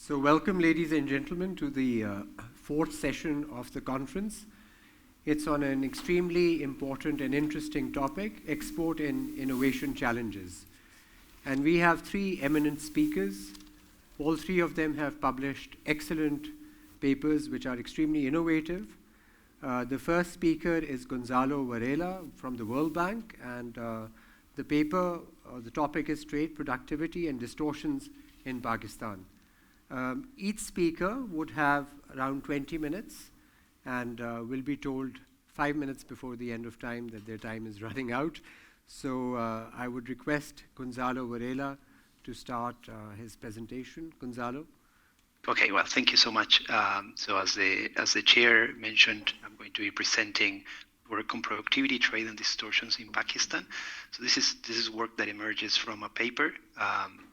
So welcome, ladies and gentlemen, to the fourth session of the conference. It's on an extremely important and interesting topic, export and innovation challenges. And we have three eminent speakers. All three of them have published excellent papers which are extremely innovative. The first speaker is Gonzalo Varela from the World Bank, and the paper, the topic is trade, productivity, and distortions in Pakistan. Each speaker would have around 20 minutes and will be told 5 minutes before the end of time that their time is running out. So I would request Gonzalo Varela to start his presentation. Gonzalo. Okay, well, thank you so much. So as the chair mentioned, I'm going to be presenting work on productivity, trade, and distortions in Pakistan. So this is work that emerges from a paper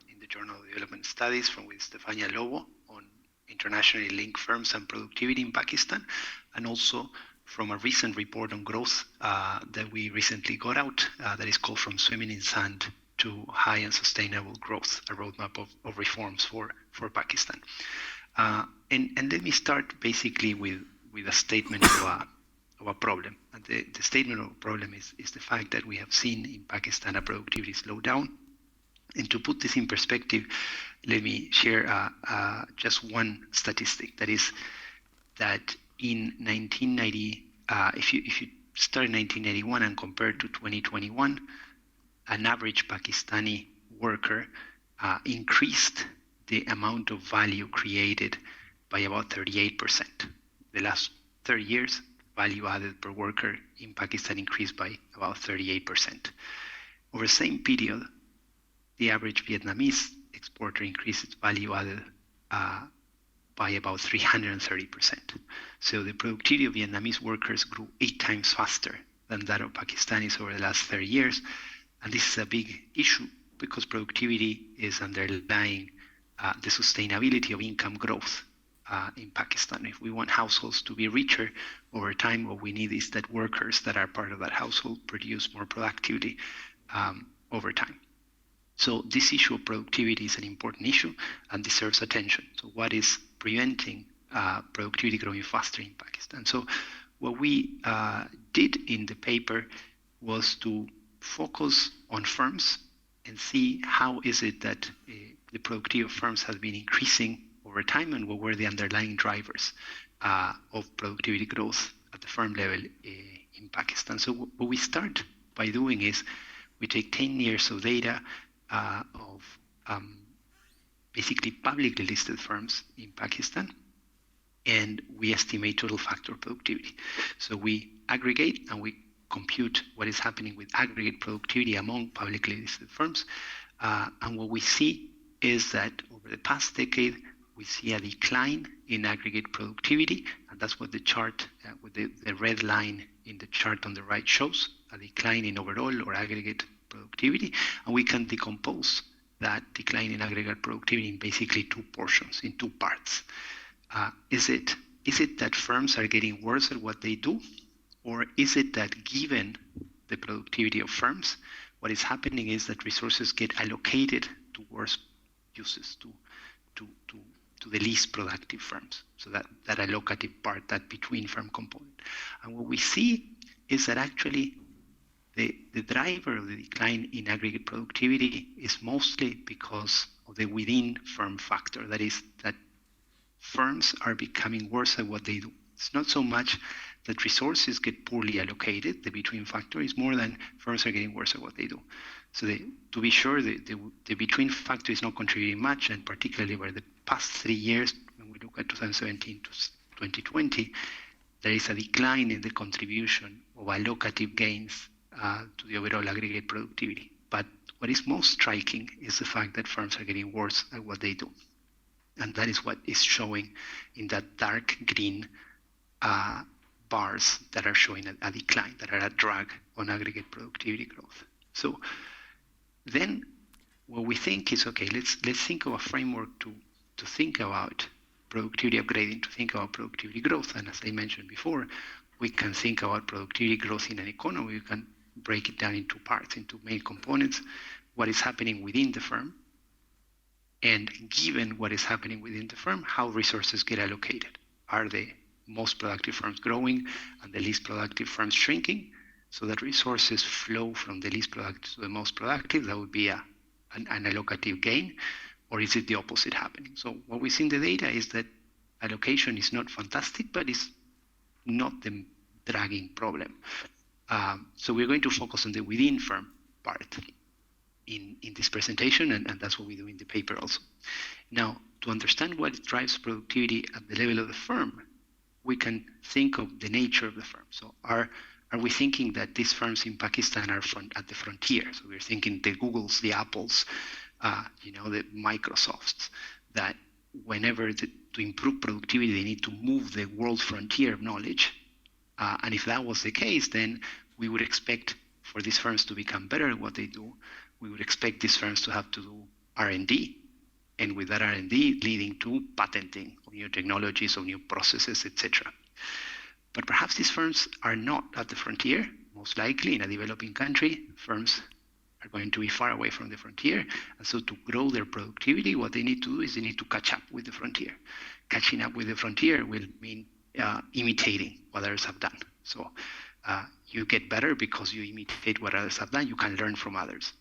in the Journal of Development Studies with Stefania Lobo on internationally linked firms and productivity in Pakistan, and also from a recent report on growth that we recently got out that is called From Swimming in Sand to High and Sustainable Growth, a roadmap of reforms for Pakistan. And let me start basically with a statement of a problem. And the statement of a problem is the fact that we have seen in Pakistan a productivity slowdown. And to put this in perspective, let me share just one statistic. That is that in 1990, if you start in 1981 and compare to 2021, an average Pakistani worker increased the amount of value created by about 38%. The last 30 years, value added per worker in Pakistan increased by about 38%. Over the same period, the average Vietnamese exporter increased its value added by about 330%. So the productivity of Vietnamese workers grew 8 times faster than that of Pakistanis over the last 30 years. And this is a big issue because productivity is underlying the sustainability of income growth in Pakistan. If we want households to be richer over time, what we need is that workers that are part of that household produce more productively over time. So this issue of productivity is an important issue and deserves attention. So what is preventing productivity growing faster in Pakistan? So what we did in the paper was to focus on firms and see how is it that the productivity of firms has been increasing over time and what were the underlying drivers of productivity growth at the firm level in Pakistan. So what we start by doing is we take 10 years of data of basically publicly listed firms in Pakistan, and we estimate total factor productivity. So we aggregate and we compute what is happening with aggregate productivity among publicly listed firms. And what we see is that over the past decade, we see a decline in aggregate productivity. And that's what the chart with the red line in the chart on the right shows, a decline in overall or aggregate productivity. And we can decompose that decline in aggregate productivity in basically two portions, in two parts. Is it that firms are getting worse at what they do? Or is it that given the productivity of firms, what is happening is that resources get allocated towards uses, to the least productive firms? So that allocative part, that between firm component. And what we see is that actually the driver of the decline in aggregate productivity is mostly because of the within firm factor. That is that firms are becoming worse at what they do. It's not so much that resources get poorly allocated. The between factor is more than firms are getting worse at what they do. So to be sure, the between factor is not contributing much, and particularly over the past 3 years, when we look at 2017 to 2020, there is a decline in the contribution of allocative gains to the overall aggregate productivity. But what is most striking is the fact that firms are getting worse at what they do. And that is what is showing in that dark green bars that are showing a decline, that are a drag on aggregate productivity growth. So then what we think is, okay, let's think of a framework to think about productivity upgrading, to think about productivity growth. And as I mentioned before, we can think about productivity growth in an economy. We can break it down into parts, into main components, what is happening within the firm, And given what is happening within the firm, how resources get allocated. Are the most productive firms growing and the least productive firms shrinking? So that resources flow from the least productive to the most productive. That would be an allocative gain. Or is it the opposite happening? So what we see in the data is that allocation is not fantastic, but it's not the dragging problem. So we're going to focus on the within firm part in this presentation, and that's what we do in the paper also. Now, to understand what drives productivity at the level of the firm, we can think of the nature of the firm. So are we thinking that these firms in Pakistan are at the frontier? So we're thinking the Googles, the Apples, the Microsofts, that whenever to improve productivity, they need to move the world frontier of knowledge. And if that was the case, then we would expect for these firms to become better at what they do. We would expect these firms to have to do R&D, and with that R&D leading to patenting of new technologies, of new processes, etc. But perhaps these firms are not at the frontier. Most likely in a developing country, firms are going to be far away from the frontier. And so to grow their productivity, what they need to do is they need to catch up with the frontier. Catching up with the frontier will mean imitating what others have done. So you get better because you imitate what others have done. You can learn from others.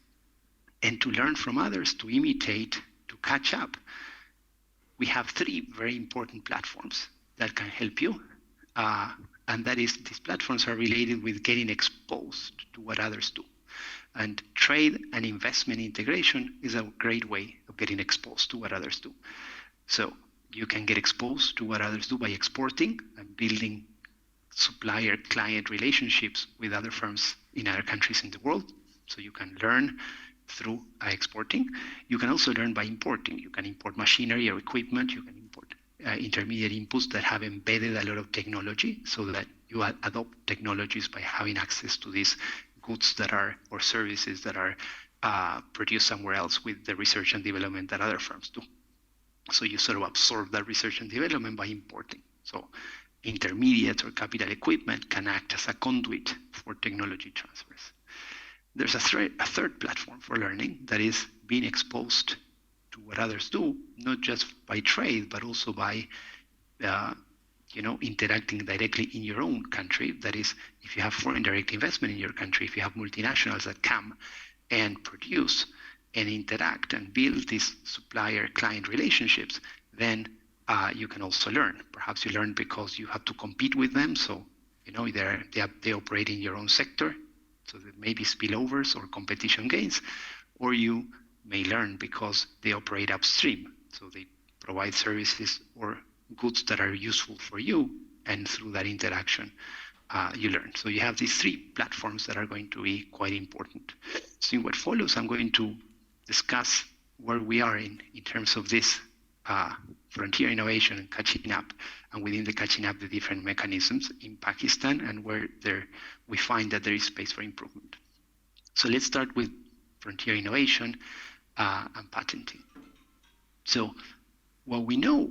And to learn from others, to imitate, to catch up, we have three very important platforms that can help you. And that is, these platforms are related with getting exposed to what others do. And trade and investment integration is a great way of getting exposed to what others do. So you can get exposed to what others do by exporting and building supplier-client relationships with other firms in other countries in the world. So you can learn through exporting. You can also learn by importing. You can import machinery or equipment. You can import intermediate inputs that have embedded a lot of technology, so that you adopt technologies by having access to these goods that are, or services that are produced somewhere else with the research and development that other firms do. So you sort of absorb that research and development by importing. So intermediate or capital equipment can act as a conduit for technology transfers. There's a third platform for learning, that is being exposed to what others do, not just by trade, but also by interacting directly in your own country. That is, if you have foreign direct investment in your country, if you have multinationals that come and produce and interact and build these supplier-client relationships, then you can also learn. Perhaps you learn because you have to compete with them, so they operate in your own sector, so there may be spillovers or competition gains, or you may learn because they operate upstream, so they provide services or goods that are useful for you, and through that interaction, you learn. So you have these three platforms that are going to be quite important. So in what follows, I'm going to discuss where we are in terms of this frontier innovation and catching up, and within the catching up, the different mechanisms in Pakistan, and where we find that there is space for improvement. So let's start with frontier innovation and patenting. So what we know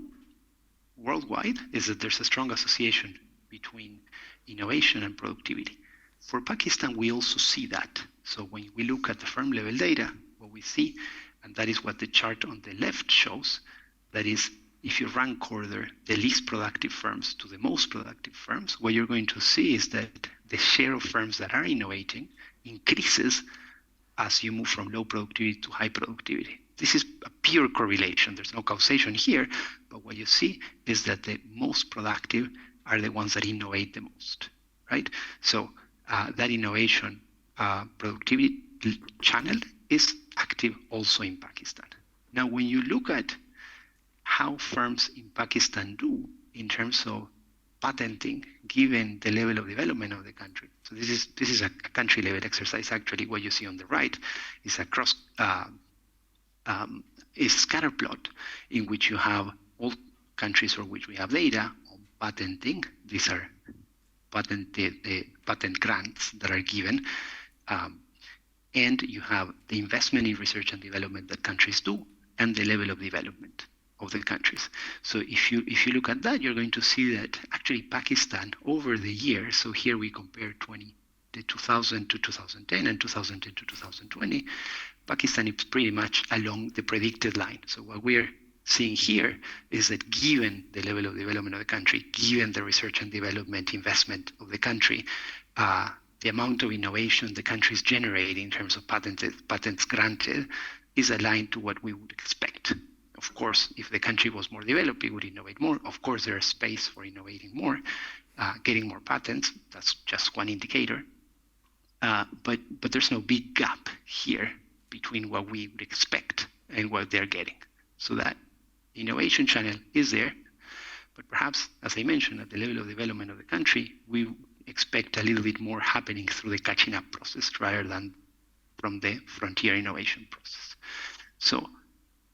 worldwide is that there's a strong association between innovation and productivity. For Pakistan, we also see that. So when we look at the firm level data, what we see, and that is what the chart on the left shows, that is, if you rank order the least productive firms to the most productive firms, what you're going to see is that the share of firms that are innovating increases as you move from low productivity to high productivity. This is a pure correlation. There's no causation here, but what you see is that the most productive are the ones that innovate the most, right? So that innovation productivity channel is active also in Pakistan. Now, when you look at how firms in Pakistan do in terms of patenting, given the level of development of the country. So this is a country level exercise. Actually, what you see on the right is a scatter plot in which you have all countries for which we have data on patenting. These are patent grants that are given, and you have the investment in research and development that countries do, and the level of development of the countries. So if you look at that, you're going to see that actually Pakistan over the years, so here we compare 2000 to 2010 and 2010 to 2020, Pakistan is pretty much along the predicted line. So what we're seeing here is that given the level of development of the country, given the research and development investment of the country, the amount of innovation the country is generating in terms of patents granted is aligned to what we would expect. Of course, if the country was more developed, it would innovate more. Of course, there is space for innovating more, getting more patents. That's just one indicator. But there's no big gap here between what we would expect and what they're getting. So that innovation channel is there, but perhaps, as I mentioned, at the level of development of the country, we expect a little bit more happening through the catching up process rather than from the frontier innovation process. So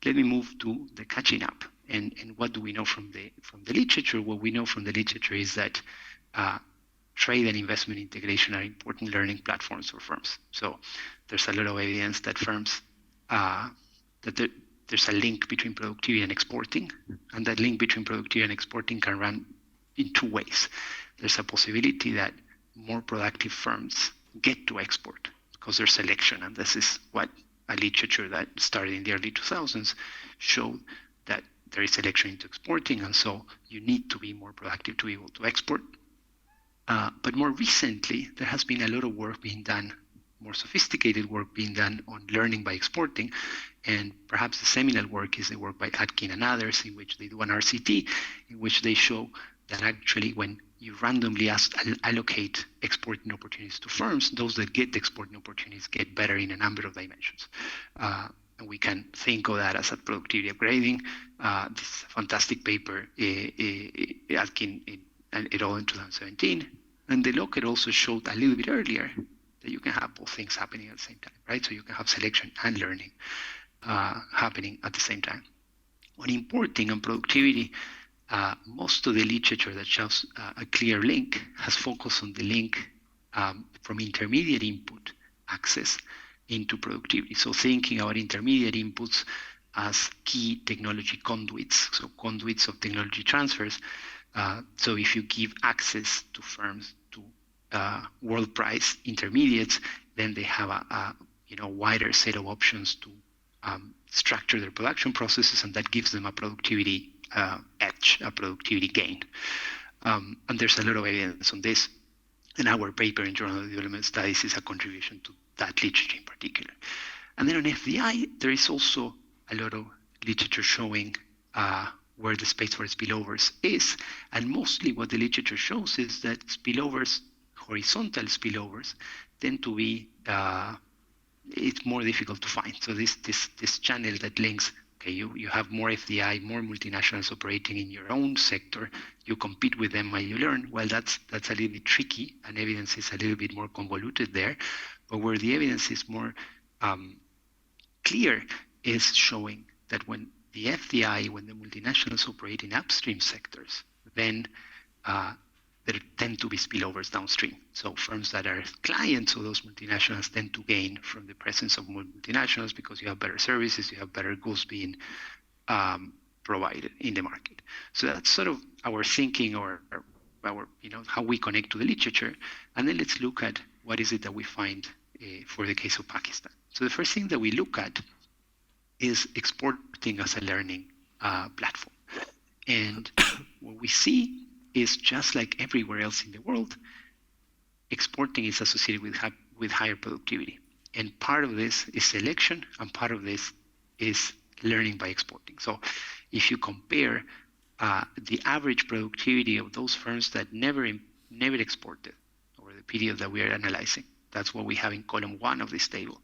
let me move to the catching up. And what do we know from the literature? What we know from the literature is that trade and investment integration are important learning platforms for firms. So there's a lot of evidence that firms, there's a link between productivity and exporting, and that link between productivity and exporting can run in two ways. There's a possibility that more productive firms get to export because there's selection, and this is what a literature that started in the early 2000s showed, that there is selection into exporting, and so you need to be more productive to be able to export. But more recently, there has been a lot of work being done, more sophisticated work being done on learning by exporting. And perhaps the seminal work is the work by Atkin and others, in which they do an RCT, in which they show that actually when you randomly allocate exporting opportunities to firms, those that get exporting opportunities get better in a number of dimensions. And we can think of that as a productivity upgrading. This is a fantastic paper, Atkin et al. In 2017. And the Lockett also showed a little bit earlier that you can have both things happening at the same time, right? So you can have selection and learning happening at the same time. On importing and productivity, most of the literature that shows a clear link has focused on the link from intermediate input access into productivity. So thinking about intermediate inputs as key technology conduits, so conduits of technology transfers. So if you give access to firms to world price intermediates, then they have a wider set of options to structure their production processes, and that gives them a productivity edge, a productivity gain. And there's a lot of evidence on this, and our paper in Journal of Development Studies is a contribution to that literature in particular. And then on FDI, there is also a lot of literature showing where the space for spillovers is, and mostly what the literature shows is that spillovers, horizontal spillovers, tend to be it's more difficult to find. So this channel that links, okay, you have more FDI, more multinationals operating in your own sector, you compete with them while you learn. Well, that's a little bit tricky, and evidence is a little bit more convoluted there. But where the evidence is more clear is showing that when the FDI, when the multinationals operate in upstream sectors, then there tend to be spillovers downstream. So firms that are clients of those multinationals tend to gain from the presence of multinationals because you have better services, you have better goods being provided in the market. So that's sort of our thinking, or our how we connect to the literature. And then let's look at what is it that we find for the case of Pakistan. So the first thing that we look at is exporting as a learning platform. And what we see is, just like everywhere else in the world, exporting is associated with higher productivity. And part of this is selection, and part of this is learning by exporting. So if you compare the average productivity of those firms that never exported over the period that we are analyzing, that's what we have in column 1 of this table,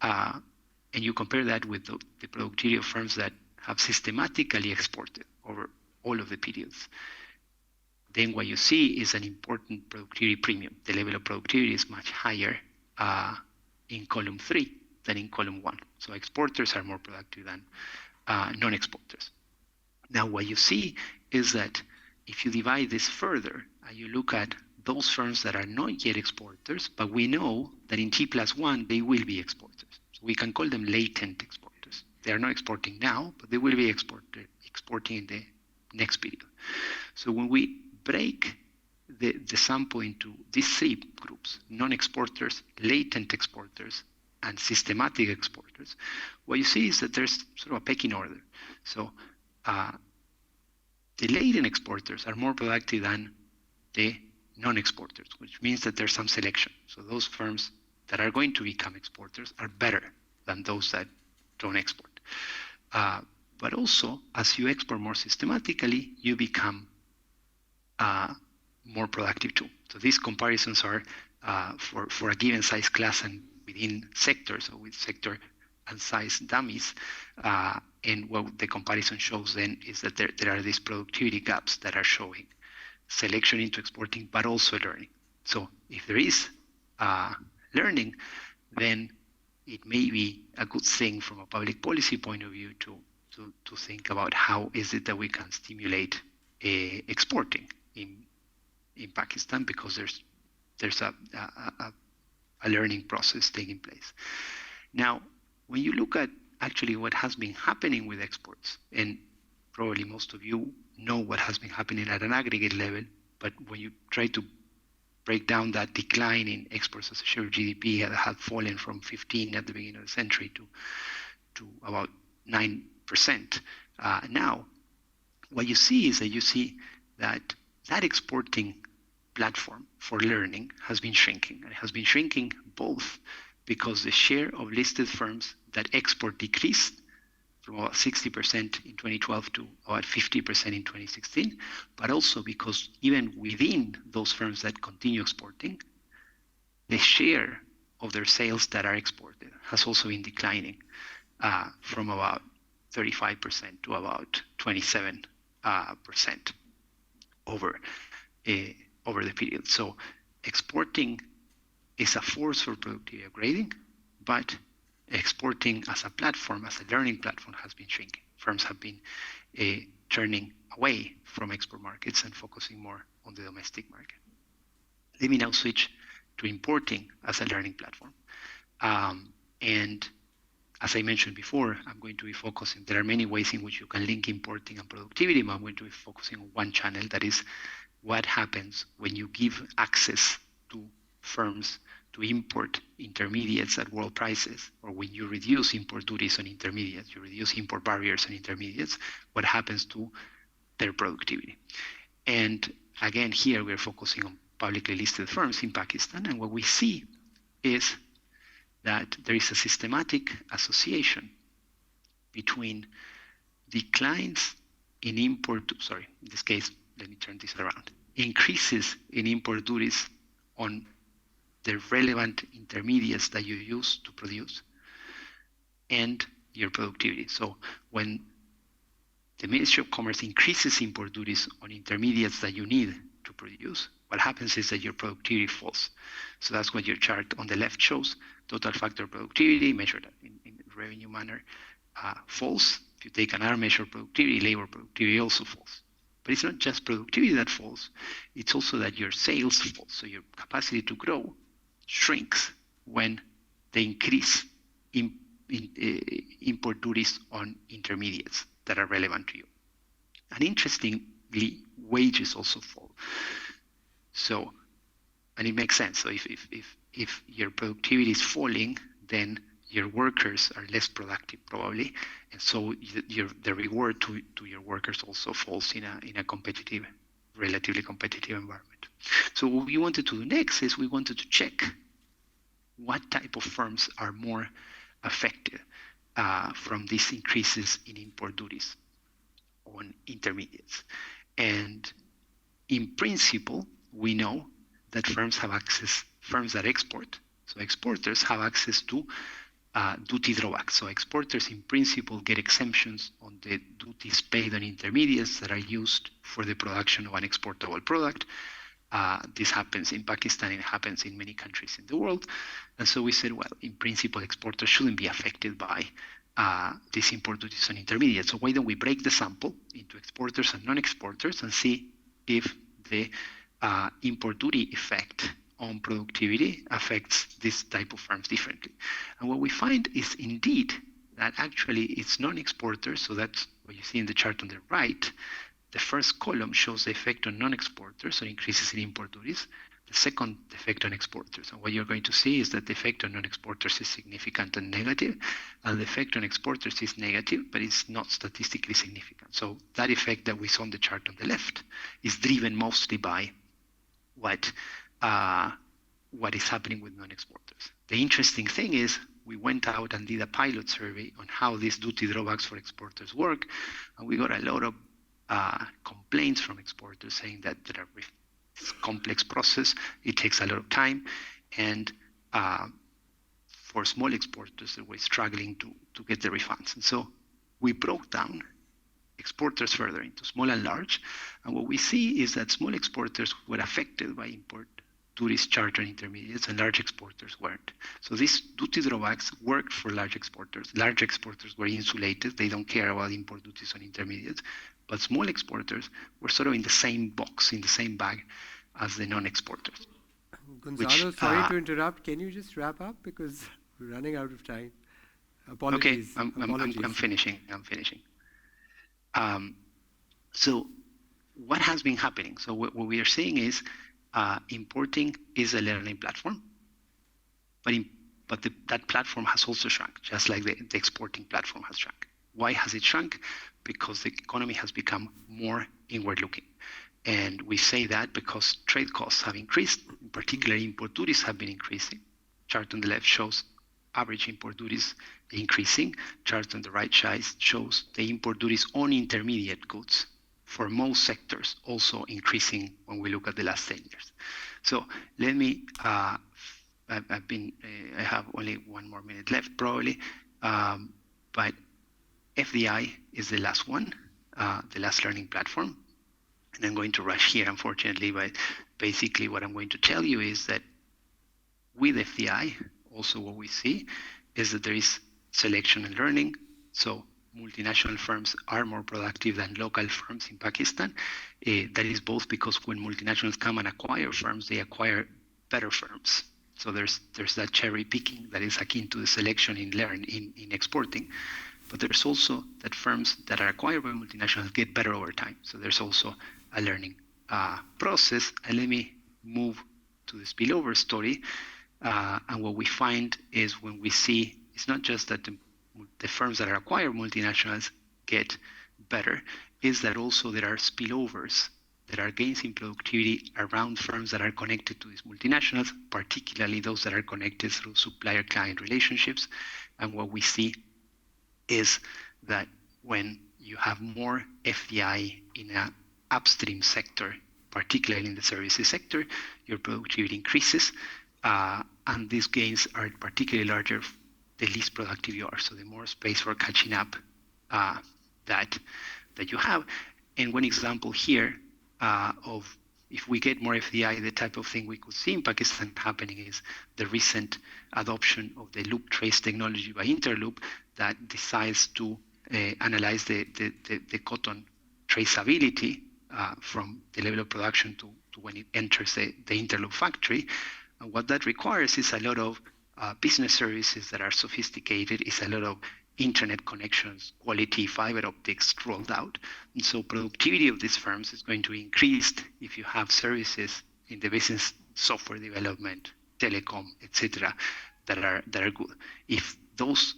and you compare that with the productivity of firms that have systematically exported over all of the periods, then what you see is an important productivity premium. The level of productivity is much higher in column 3 than in column 1. So exporters are more productive than non-exporters. Now what you see is that if you divide this further and you look at those firms that are not yet exporters, but we know that in T+1 they will be exporters. So we can call them latent exporters. They are not exporting now, but they will be exporting in the next period. So when we break the sample into these 3 groups, non-exporters, latent exporters, and systematic exporters, what you see is that there's sort of a pecking order. So the latent exporters are more productive than the non-exporters, which means that there's some selection. So those firms that are going to become exporters are better than those that don't export. But also, as you export more systematically, you become more productive too. So these comparisons are for a given size class and within sectors, so with sector and size dummies. And what the comparison shows then is that there are these productivity gaps that are showing selection into exporting, but also learning. So if there is learning, then it may be a good thing from a public policy point of view to think about how is it that we can stimulate exporting in Pakistan, because there's a learning process taking place. Now, when you look at actually what has been happening with exports, and probably most of you know what has been happening at an aggregate level, but when you try to break down that decline in exports as a share of GDP that had fallen from 15 at the beginning of the century to about 9% now, what you see is that exporting platform for learning has been shrinking. And it has been shrinking both because the share of listed firms that export decreased from about 60% in 2012 to about 50% in 2016, but also because even within those firms that continue exporting, the share of their sales that are exported has also been declining from about 35% to about 27% over the period. So exporting is a force for productivity upgrading, but exporting as a platform, as a learning platform, has been shrinking. Firms have been turning away from export markets and focusing more on the domestic market. Let me now switch to importing as a learning platform. And as I mentioned before, I'm going to be focusing, there are many ways in which you can link importing and productivity, but I'm going to be focusing on one channel, that is what happens when you give access to firms to import intermediates at world prices, or when you reduce import duties on intermediates, you reduce import barriers on intermediates, what happens to their productivity. And again, here we're focusing on publicly listed firms in Pakistan, and what we see is that there is a systematic association between declines in import, in this case, let me turn this around, increases in import duties on the relevant intermediates that you use to produce and your productivity. So when the Ministry of Commerce increases import duties on intermediates that you need to produce, what happens is that your productivity falls. So that's what your chart on the left shows. Total factor productivity measured in revenue manner falls. If you take another measure of productivity, labor productivity also falls. But it's not just productivity that falls, it's also that your sales fall. So your capacity to grow shrinks when they increase import duties on intermediates that are relevant to you. And interestingly, wages also fall. So, and it makes sense. So if your productivity is falling, then your workers are less productive probably, and so the reward to your workers also falls in a competitive, relatively competitive environment. So what we wanted to do next is we wanted to check what type of firms are more affected from these increases in import duties on intermediates. And in principle, we know that firms that export, so exporters have access to duty drawbacks. So exporters in principle get exemptions on the duties paid on intermediates that are used for the production of an exportable product. This happens in Pakistan, it happens in many countries in the world. And so we said, well, in principle, exporters shouldn't be affected by these import duties on intermediates. So why don't we break the sample into exporters and non-exporters and see if the import duty effect on productivity affects this type of firms differently. And what we find is indeed that actually it's non-exporters, so that's what you see in the chart on the right. The first column shows the effect on non-exporters, so increases in import duties. The the second effect on exporters. And what you're going to see is that the effect on non-exporters is significant and negative, and the effect on exporters is negative, but it's not statistically significant. So that effect that we saw on the chart on the left is driven mostly by what is happening with non-exporters. The interesting thing is we went out and did a pilot survey on how these duty drawbacks for exporters work, and we got a lot of complaints from exporters saying that it's a complex process, it takes a lot of time, and for small exporters, they were struggling to get the refunds. And so we broke down exporters further into small and large, and what we see is that small exporters were affected by import duties charged on intermediates, and large exporters weren't. So these duty drawbacks worked for large exporters. Large exporters were insulated. They don't care about import duties on intermediates. But small exporters were sort of in the same box, in the same bag as the non-exporters. Gonzalo, sorry to interrupt. Can you just wrap up? Because we're running out of time. Apologies. Okay, I'm finishing. So what has been happening? So what we are seeing is importing is a learning platform, but that platform has also shrunk, just like the exporting platform has shrunk. Why has it shrunk? Because the economy has become more inward-looking. And we say that because trade costs have increased, in particular import duties have been increasing. Chart on the left shows average import duties increasing. Chart on the right side shows the import duties on intermediate goods for most sectors also increasing when we look at the last 10 years. So let me, I have only 1 more minute left probably, but FDI is the last one, the last learning platform. And I'm going to rush here, unfortunately, but basically what I'm going to tell you is that with FDI, also what we see is that there is selection and learning. So multinational firms are more productive than local firms in Pakistan. That is both because when multinationals come and acquire firms, they acquire better firms. So there's that cherry picking that is akin to the selection in exporting. But there's also that firms that are acquired by multinationals get better over time. So there's also a learning process. And let me move to the spillover story. And what we find is when we see, it's not just that the firms that are acquired multinationals get better, is that also there are spillovers, there are gains in productivity around firms that are connected to these multinationals, particularly those that are connected through supplier-client relationships. And what we see is that when you have more FDI in an upstream sector, particularly in the services sector, your productivity increases, and these gains are particularly larger the least productive you are. So the more space for catching up that you have. And one example here of if we get more FDI, the type of thing we could see in Pakistan happening is the recent adoption of the loop trace technology by Interloop that decides to analyze the cotton traceability from the level of production to when it enters the Interloop factory. And what that requires is a lot of business services that are sophisticated, is a lot of internet connections, quality fiber optics rolled out. And so productivity of these firms is going to be increased if you have services in the business, software development, telecom, etc., that are good. If those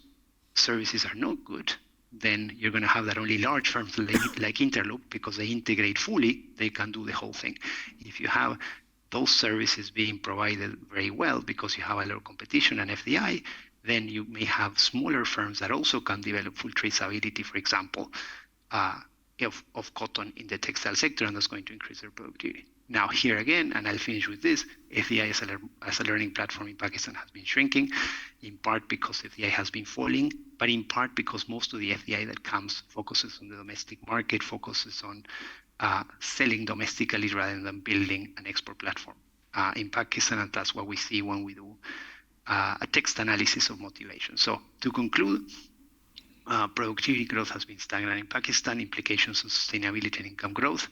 services are not good, then you're going to have that only large firms like Interloop, because they integrate fully, they can do the whole thing. If you have those services being provided very well because you have a lot of competition and FDI, then you may have smaller firms that also can develop full traceability, for example, of cotton in the textile sector, and that's going to increase their productivity. Now, here again, and I'll finish with this, FDI as a learning platform in Pakistan has been shrinking, in part because FDI has been falling, but in part because most of the FDI that comes focuses on the domestic market, focuses on selling domestically rather than building an export platform in Pakistan, and that's what we see when we do a text analysis of motivation. So to conclude, productivity growth has been stagnant in Pakistan, implications on sustainability and income growth.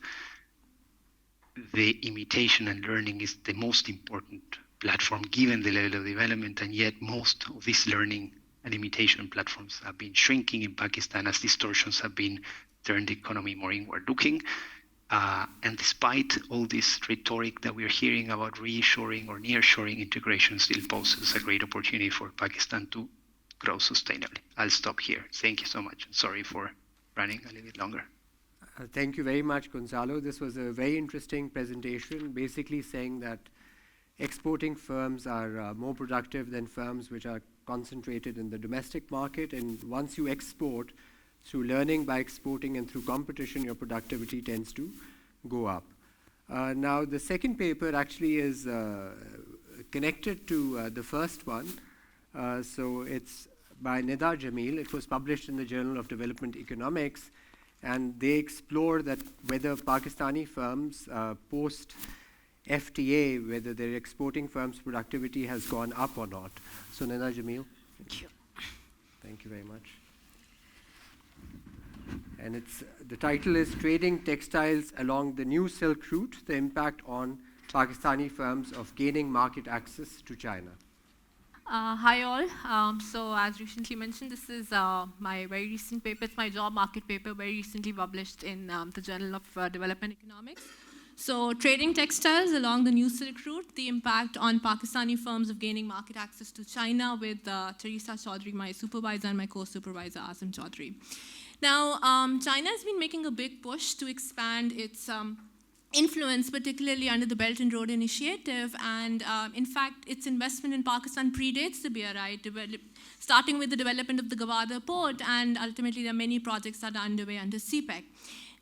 The imitation and learning is the most important platform given the level of development, and yet most of these learning and imitation platforms have been shrinking in Pakistan as distortions have been turned the economy more inward looking. And despite all this rhetoric that we're hearing about reshoring or nearshoring, integration still poses a great opportunity for Pakistan to grow sustainably. I'll stop here. Thank you so much. Sorry for running a little bit longer. Thank you very much, Gonzalo. This was a very interesting presentation, basically saying that exporting firms are more productive than firms which are concentrated in the domestic market. And once you export, through learning by exporting and through competition, your productivity tends to go up. Now, the second paper actually is connected to the first one. So it's by Nida Jamil. It was published in the Journal of Development Economics. And they explore that whether Pakistani firms post FTA, whether their exporting firms' productivity has gone up or not. So Nida Jamil. Thank you. Thank you very much. And the title is Trading Textiles Along the New Silk Route, the Impact on Pakistani Firms of Gaining Market Access to China. Hi all. So as recently mentioned, this is my very recent paper. It's my job market paper, very recently published in the Journal of Development Economics. So trading textiles along the New Silk Route, the impact on Pakistani firms of gaining market access to China, with Teresa Chaudhry, my supervisor, and my co-supervisor, Azam Chaudhry. Now, China has been making a big push to expand its influence, particularly under the Belt and Road Initiative. And in fact, its investment in Pakistan predates the BRI, starting with the development of the Gwadar port, and ultimately there are many projects that are underway under CPEC.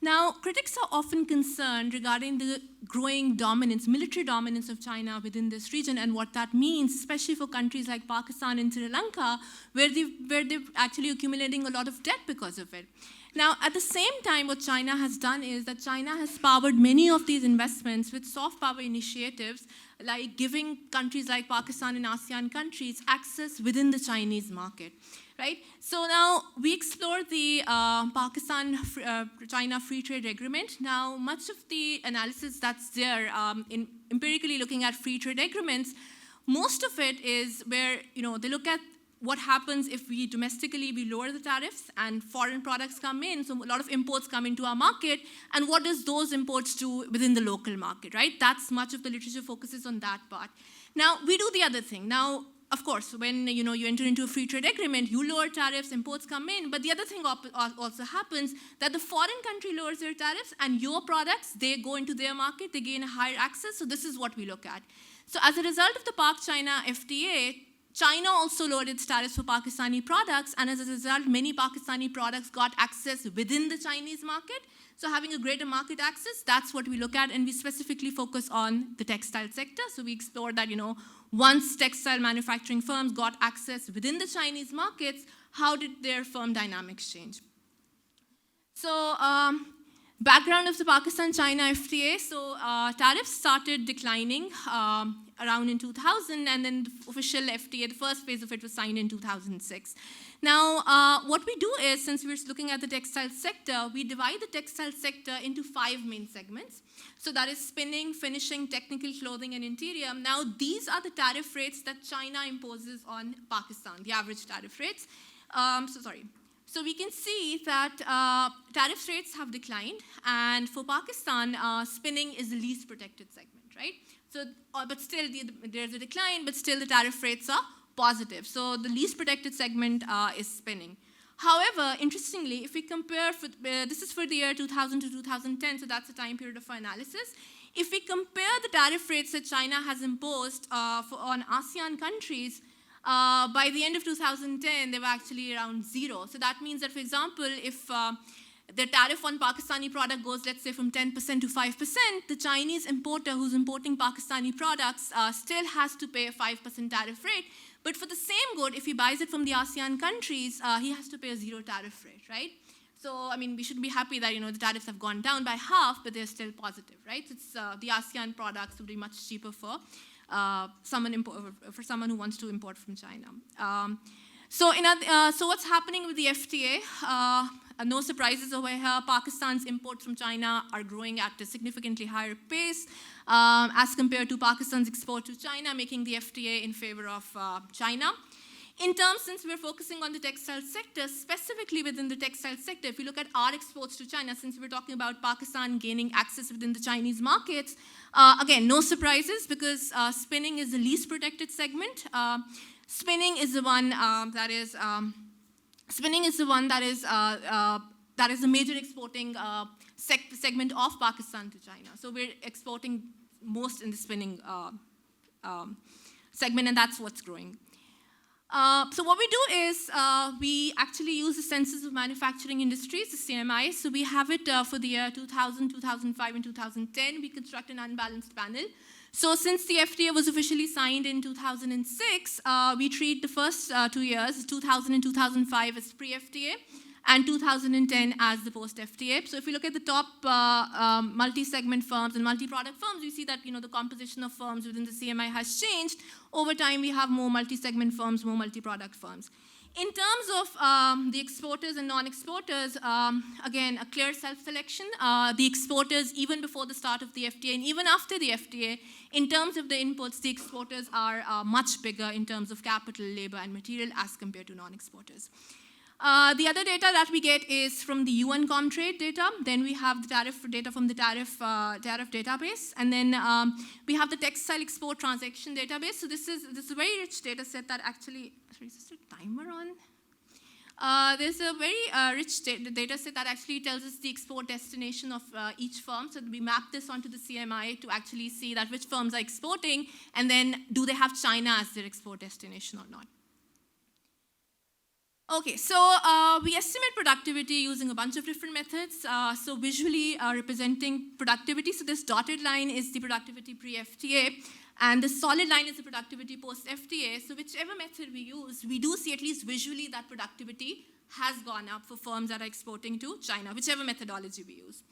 Now, critics are often concerned regarding the growing dominance, military dominance of China within this region, and what that means, especially for countries like Pakistan and Sri Lanka, where they're actually accumulating a lot of debt because of it. Now, at the same time, what China has done is that China has powered many of these investments with soft power initiatives, like giving countries like Pakistan and ASEAN countries access within the Chinese market, right? So now we explore the Pakistan-China Free Trade Agreement. Now, much of the analysis that's there, in empirically looking at free trade agreements, most of it is where they look at what happens if we domestically lower the tariffs and foreign products come in, so a lot of imports come into our market, and what does those imports do within the local market, right? That's much of the literature focuses on that part. Now, we do the other thing. Now, of course, when you enter into a free trade agreement, you lower tariffs, imports come in, but the other thing also happens, that the foreign country lowers their tariffs, and your products, they go into their market, they gain a higher access, so this is what we look at. So as a result of the Pak-China FTA, China also lowered its tariffs for Pakistani products, and as a result, many Pakistani products got access within the Chinese market. So having a greater market access, that's what we look at, and we specifically focus on the textile sector. So we explore that, once textile manufacturing firms got access within the Chinese markets, how did their firm dynamics change? So background of the Pakistan-China FTA, so tariffs started declining around in 2000, and then the official FTA, the first phase of it was signed in 2006. Now, what we do is, since we're looking at the textile sector, we divide the textile sector into 5 main segments. So that is spinning, finishing, technical clothing, and interior. Now, these are the tariff rates that China imposes on Pakistan, the average tariff rates. So we can see that tariff rates have declined, and for Pakistan, spinning is the least protected segment, right? So, but still, there's a decline, but still the tariff rates are positive. So the least protected segment is spinning. However, interestingly, if we compare, this is for the year 2000 to 2010, so that's the time period of our analysis. If we compare the tariff rates that China has imposed on ASEAN countries, by the end of 2010, they were actually around 0. So that means that, for example, if the tariff on Pakistani product goes, let's say, from 10% to 5%, the Chinese importer who's importing Pakistani products still has to pay a 5% tariff rate. But for the same good, if he buys it from the ASEAN countries, he has to pay a 0 tariff rate, right? So, I mean, we should be happy that, the tariffs have gone down by half, but they're still positive, right? It's the ASEAN products would be much cheaper for someone who wants to import from China. So what's happening with the FTA? No surprises over here. Pakistan's imports from China are growing at a significantly higher pace as compared to Pakistan's export to China, making the FTA in favor of China. In terms, since we're focusing on the textile sector, specifically within the textile sector, if you look at our exports to China, since we're talking about Pakistan gaining access within the Chinese markets, again, no surprises because spinning is the least protected segment. Spinning is the one that is a major exporting segment of Pakistan to China. So we're exporting most in the spinning segment, and that's what's growing. So what we do is we actually use the Census of Manufacturing Industries, the CMI. So we have it for the year 2000, 2005, and 2010. We construct an unbalanced panel. So since the FTA was officially signed in 2006, we treat the first 2 years, 2000 and 2005, as pre-FTA, and 2010 as the post-FTA. So if you look at the top multi-segment firms and multi-product firms, you see that the composition of firms within the CMI has changed. Over time, we have more multi-segment firms, more multi-product firms. In terms of the exporters and non-exporters, again, a clear self-selection. The exporters, even before the start of the FTA and even after the FTA, in terms of the inputs, the exporters are much bigger in terms of capital, labor, and material as compared to non-exporters. The other data that we get is from the UN Comtrade data. Then we have the tariff data from the tariff database. And then we have the textile export transaction database. So this is a very rich data set that actually, sorry, is this a timer on? There's a very rich data set that actually tells us the export destination of each firm. So we map this onto the CMI to actually see that which firms are exporting, and then do they have China as their export destination or not. Okay, so we estimate productivity using a bunch of different methods. So visually representing productivity. So this dotted line is the productivity pre-FTA, and the solid line is the productivity post-FTA. So whichever method we use, we do see at least visually that productivity has gone up for firms that are exporting to China, whichever methodology we use.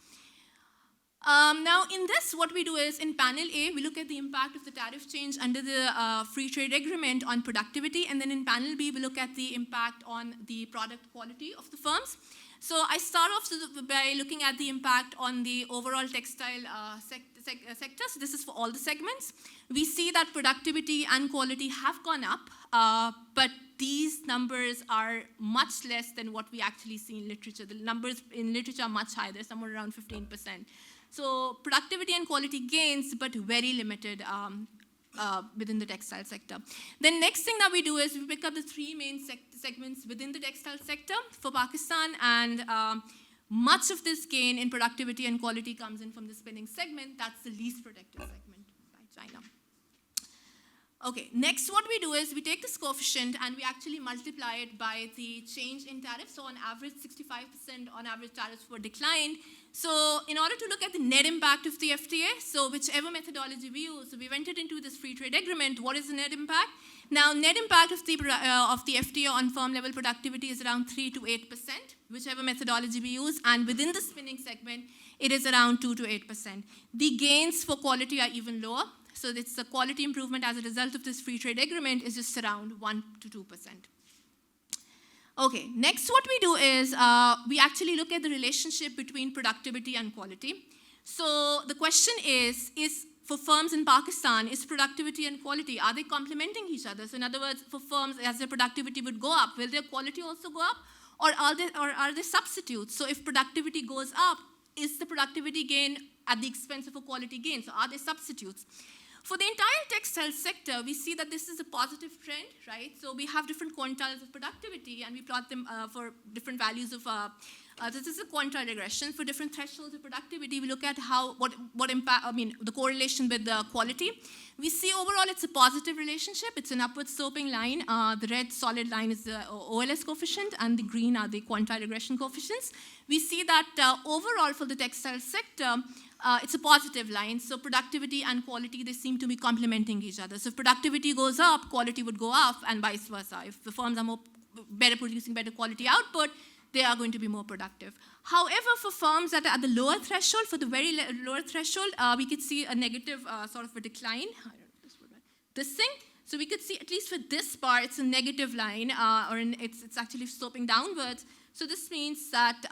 Now, in this, what we do is, in panel A, we look at the impact of the tariff change under the free trade agreement on productivity, and then in panel B, we look at the impact on the product quality of the firms. So I start off by looking at the impact on the overall textile sector. So this is for all the segments. We see that productivity and quality have gone up, but these numbers are much less than what we actually see in literature. The numbers in literature are much higher. They're somewhere around 15%. So productivity and quality gains, but very limited within the textile sector. Then next thing that we do is we pick up the three main segments within the textile sector for Pakistan, and much of this gain in productivity and quality comes in from the spinning segment. That's the least protected segment by China. Okay, next what we do is we take this coefficient and we actually multiply it by the change in tariffs. So on average, 65% on average tariffs were declined. So in order to look at the net impact of the FTA, so whichever methodology we use, so we've entered into this free trade agreement. What is the net impact? Now, net impact of the FTA on firm level productivity is around 3 to 8%, whichever methodology we use. And within the spinning segment, it is around 2 to 8%. The gains for quality are even lower. So it's the quality improvement as a result of this free trade agreement is just around 1 to 2%. Okay, next what we do is we actually look at the relationship between productivity and quality. So the question is for firms in Pakistan, is productivity and quality, are they complementing each other? So in other words, for firms, as their productivity would go up, will their quality also go up? Or are they substitutes? So if productivity goes up, is the productivity gain at the expense of a quality gain? So are they substitutes? For the entire textile sector, we see that this is a positive trend, right? So we have different quantiles of productivity, and we plot them for different values of. This is a quantile regression for different thresholds of productivity. We look at what impact. The correlation with the quality. We see overall it's a positive relationship. It's an upward sloping line. The red solid line is the OLS coefficient, and the green are the quantile regression coefficients. We see that overall for the textile sector, it's a positive line. So productivity and quality, they seem to be complementing each other. So if productivity goes up, quality would go up, and vice versa. If the firms are better producing better quality output, they are going to be more productive. However, for firms that are at the lower threshold, for the very lower threshold, we could see a negative sort of a decline. I don't know this thing. So we could see, at least for this bar, it's a negative line, it's actually sloping downwards. So this means that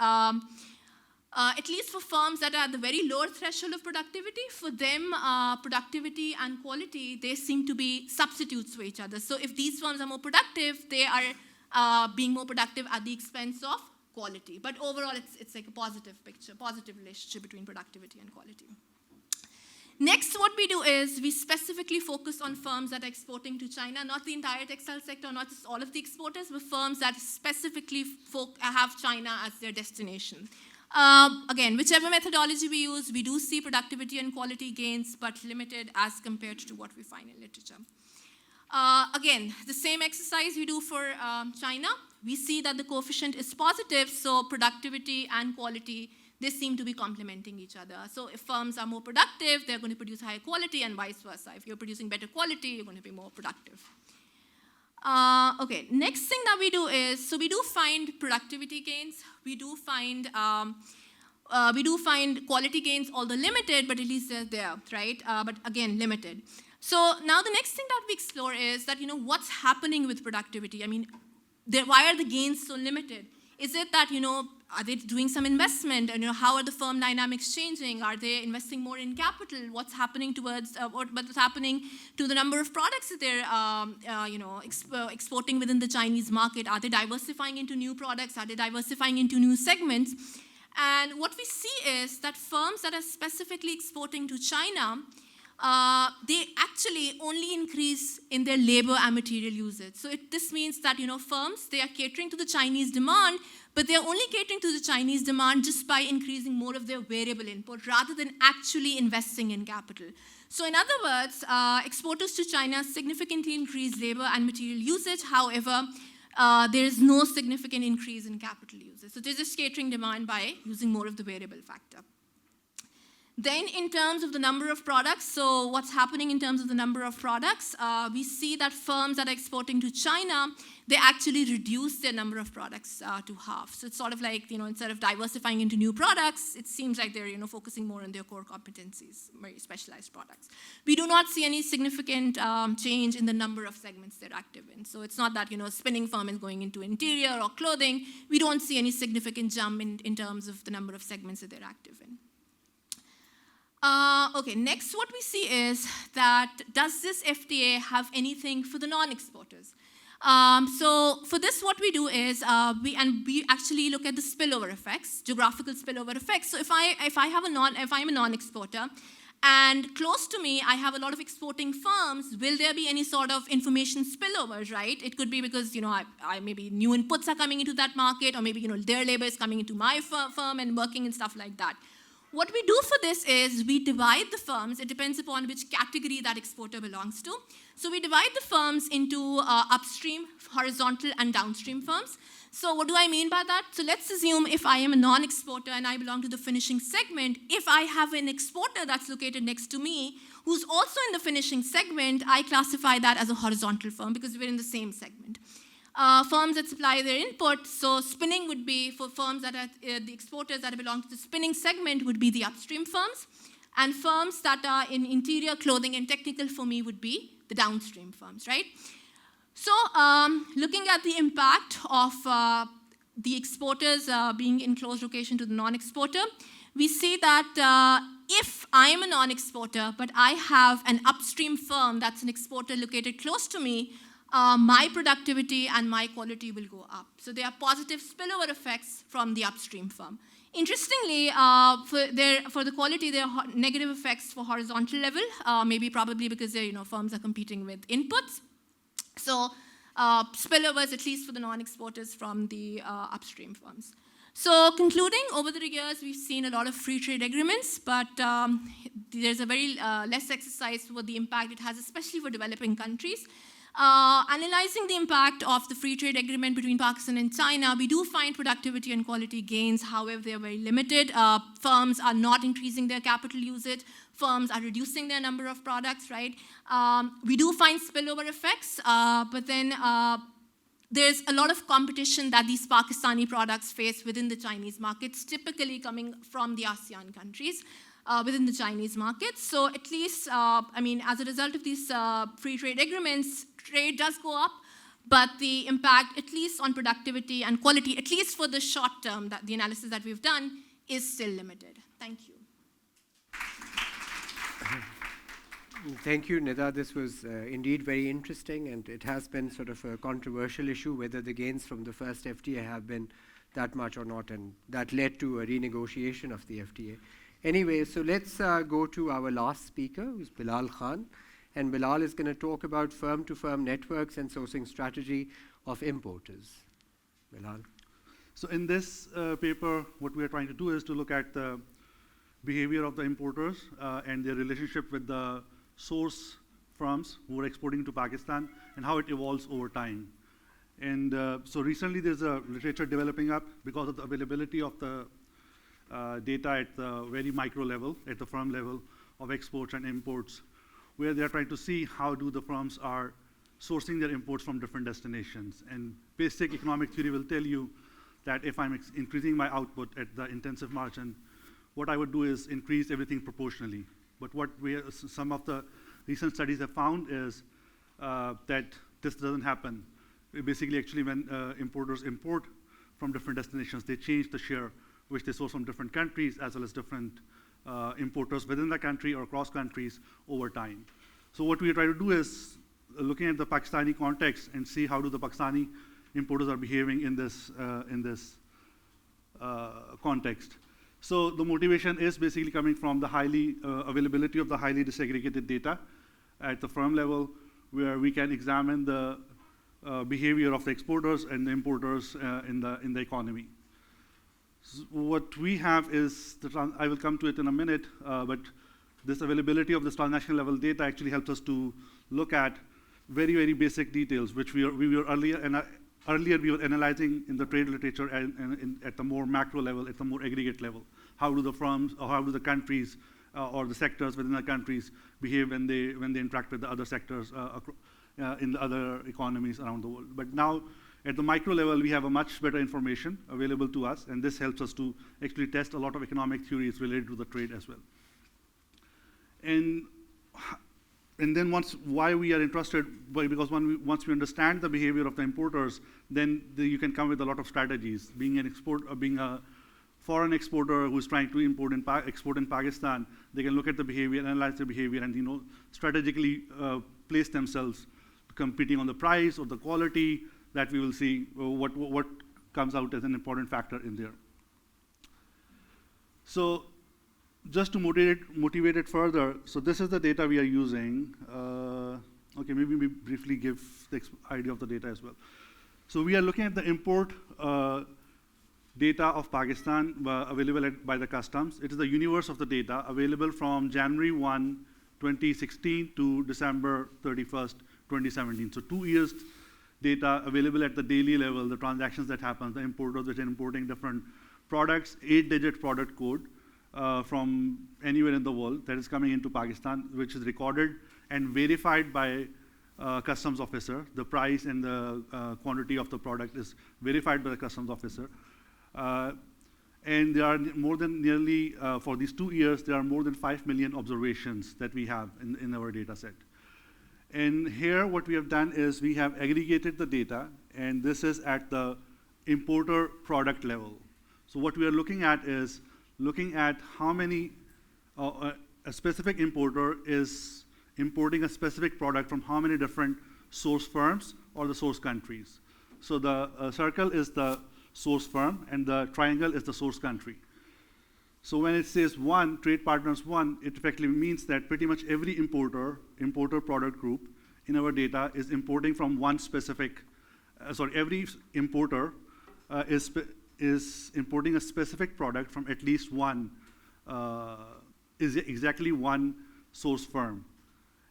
At least for firms that are at the very lower threshold of productivity, for them, productivity and quality, they seem to be substitutes for each other. So if these firms are more productive, they are being more productive at the expense of quality. But overall, it's like a positive picture, positive relationship between productivity and quality. Next, what we do is we specifically focus on firms that are exporting to China, not the entire textile sector, not just all of the exporters, but firms that specifically have China as their destination. Again, whichever methodology we use, we do see productivity and quality gains, but limited as compared to what we find in literature. Again, the same exercise we do for China, we see that the coefficient is positive, so productivity and quality, they seem to be complementing each other. So if firms are more productive, they're going to produce higher quality, and vice versa. If you're producing better quality, you're going to be more productive. Okay, next thing that we do is, so we do find productivity gains, we do find quality gains, although limited, but at least they're there, right? But again, limited. So now the next thing that we explore is that, what's happening with productivity? I mean, why are the gains so limited? Is it that, are they doing some investment? And, how are the firm dynamics changing? Are they investing more in capital? What's happening towards, what's happening to the number of products that they're, exporting within the Chinese market? Are they diversifying into new products? Are they diversifying into new segments? And what we see is that firms that are specifically exporting to China, they actually only increase in their labor and material usage. So this means that, firms, they are catering to the Chinese demand, but they're only catering to the Chinese demand just by increasing more of their variable input rather than actually investing in capital. So in other words, exporters to China significantly increase labor and material usage. However, there is no significant increase in capital usage. So they're just catering demand by using more of the variable factor. Then in terms of the number of products, so what's happening in terms of the number of products, we see that firms that are exporting to China, they actually reduce their number of products to half. So it's sort of like, instead of diversifying into new products, it seems like they're, focusing more on their core competencies, very specialized products. We do not see any significant change in the number of segments they're active in. So it's not that, a spinning firm is going into interior or clothing. We don't see any significant jump in terms of the number of segments that they're active in. Okay, next what we see is that does this FTA have anything for the non-exporters? So for this, what we do is we actually look at the spillover effects, geographical spillover effects. So if I'm a non-exporter, and close to me, I have a lot of exporting firms, will there be any sort of information spillover, right? It could be because, I maybe new inputs are coming into that market, or maybe, their labor is coming into my firm and working and stuff like that. What we do for this is we divide the firms. It depends upon which category that exporter belongs to. So we divide the firms into upstream, horizontal, and downstream firms. So what do I mean by that? So let's assume if I am a non-exporter and I belong to the finishing segment, if I have an exporter that's located next to me who's also in the finishing segment, I classify that as a horizontal firm because we're in the same segment. Firms that supply their input, so spinning would be for firms that are the exporters that belong to the spinning segment would be the upstream firms, and firms that are in interior, clothing, and technical for me would be the downstream firms, right? So looking at the impact of the exporters being in close location to the non-exporter, we see that if I am a non-exporter, but I have an upstream firm that's an exporter located close to me, my productivity and my quality will go up. So there are positive spillover effects from the upstream firm. Interestingly, for the quality, there are negative effects for horizontal level, maybe probably because firms are competing with inputs. So spillovers, at least for the non-exporters, from the upstream firms. So concluding, over the years, we've seen a lot of free trade agreements, but there's a very less exercise for the impact it has, especially for developing countries. Analyzing the impact of the free trade agreement between Pakistan and China, we do find productivity and quality gains. However, they are very limited. Firms are not increasing their capital usage. Firms are reducing their number of products, right? We do find spillover effects, but then there's a lot of competition that these Pakistani products face within the Chinese markets, typically coming from the ASEAN countries. Within the Chinese market. So at least, as a result of these free trade agreements, trade does go up, but the impact, at least on productivity and quality, at least for the short term, that the analysis that we've done, is still limited. Thank you. Thank you, Nida. This was indeed very interesting, and it has been sort of a controversial issue whether the gains from the first FTA have been that much or not, and that led to a renegotiation of the FTA. Anyway, so let's go to our last speaker, who's Bilal Khan, and Bilal is going to talk about firm-to-firm networks and sourcing strategy of importers. Bilal. So in this paper, what we are trying to do is to look at the behavior of the importers and their relationship with the source firms who are exporting to Pakistan and how it evolves over time. And so recently there's a literature developing up because of the availability of the data at the very micro level, at the firm level of exports and imports, where they're trying to see how do the firms are sourcing their imports from different destinations. And basic economic theory will tell you that if I'm increasing my output at the intensive margin, what I would do is increase everything proportionally. But what some of the recent studies have found is that this doesn't happen. Basically, actually, when importers import from different destinations, they change the share which they source from different countries, as well as different importers within the country or across countries over time. So what we try to do is looking at the Pakistani context and see how do the Pakistani importers are behaving in this context. So the motivation is basically coming from the availability of the highly disaggregated data at the firm level, where we can examine the behavior of the exporters and the importers in the economy. So what we have is, I will come to it in a minute, but this availability of this transnational level data actually helps us to look at very, very basic details, which we were earlier we were analyzing in the trade literature and at the more macro level, at the more aggregate level. How do the firms, or how do the countries or the sectors within the countries behave when they interact with the other sectors in the other economies around the world? But now, at the micro level, we have a much better information available to us, and this helps us to actually test a lot of economic theories related to the trade as well. And then why we are interested, because once we understand the behavior of the importers, then you can come with a lot of strategies. Being a foreign exporter who is trying to export in Pakistan, they can look at the behavior, analyze the behavior, and strategically place themselves competing on the price or the quality that we will see what comes out as an important factor in there. So just to motivate it further, so this is the data we are using. Okay, maybe we briefly give the idea of the data as well. So we are looking at the import data of Pakistan available by the customs. It is the universe of the data available from January 1, 2016 to December 31st, 2017. So 2 years data available at the daily level, the transactions that happen, the importers which are importing different products, 8-digit product code from anywhere in the world that is coming into Pakistan, which is recorded and verified by customs officer. The price and the quantity of the product is verified by the customs officer. And there are more than nearly, for these 2 years, there are more than 5 million observations that we have in our data set. And here what we have done is we have aggregated the data, and this is at the importer product level. So what we are looking at is looking at how many, a specific importer is importing a specific product from how many different source firms or the source countries. So the circle is the source firm, and the triangle is the source country. So when it says one, trade partners one, it effectively means that pretty much every importer product group in our data is importing from one specific, every importer is importing a specific product from at least one, is exactly one source firm.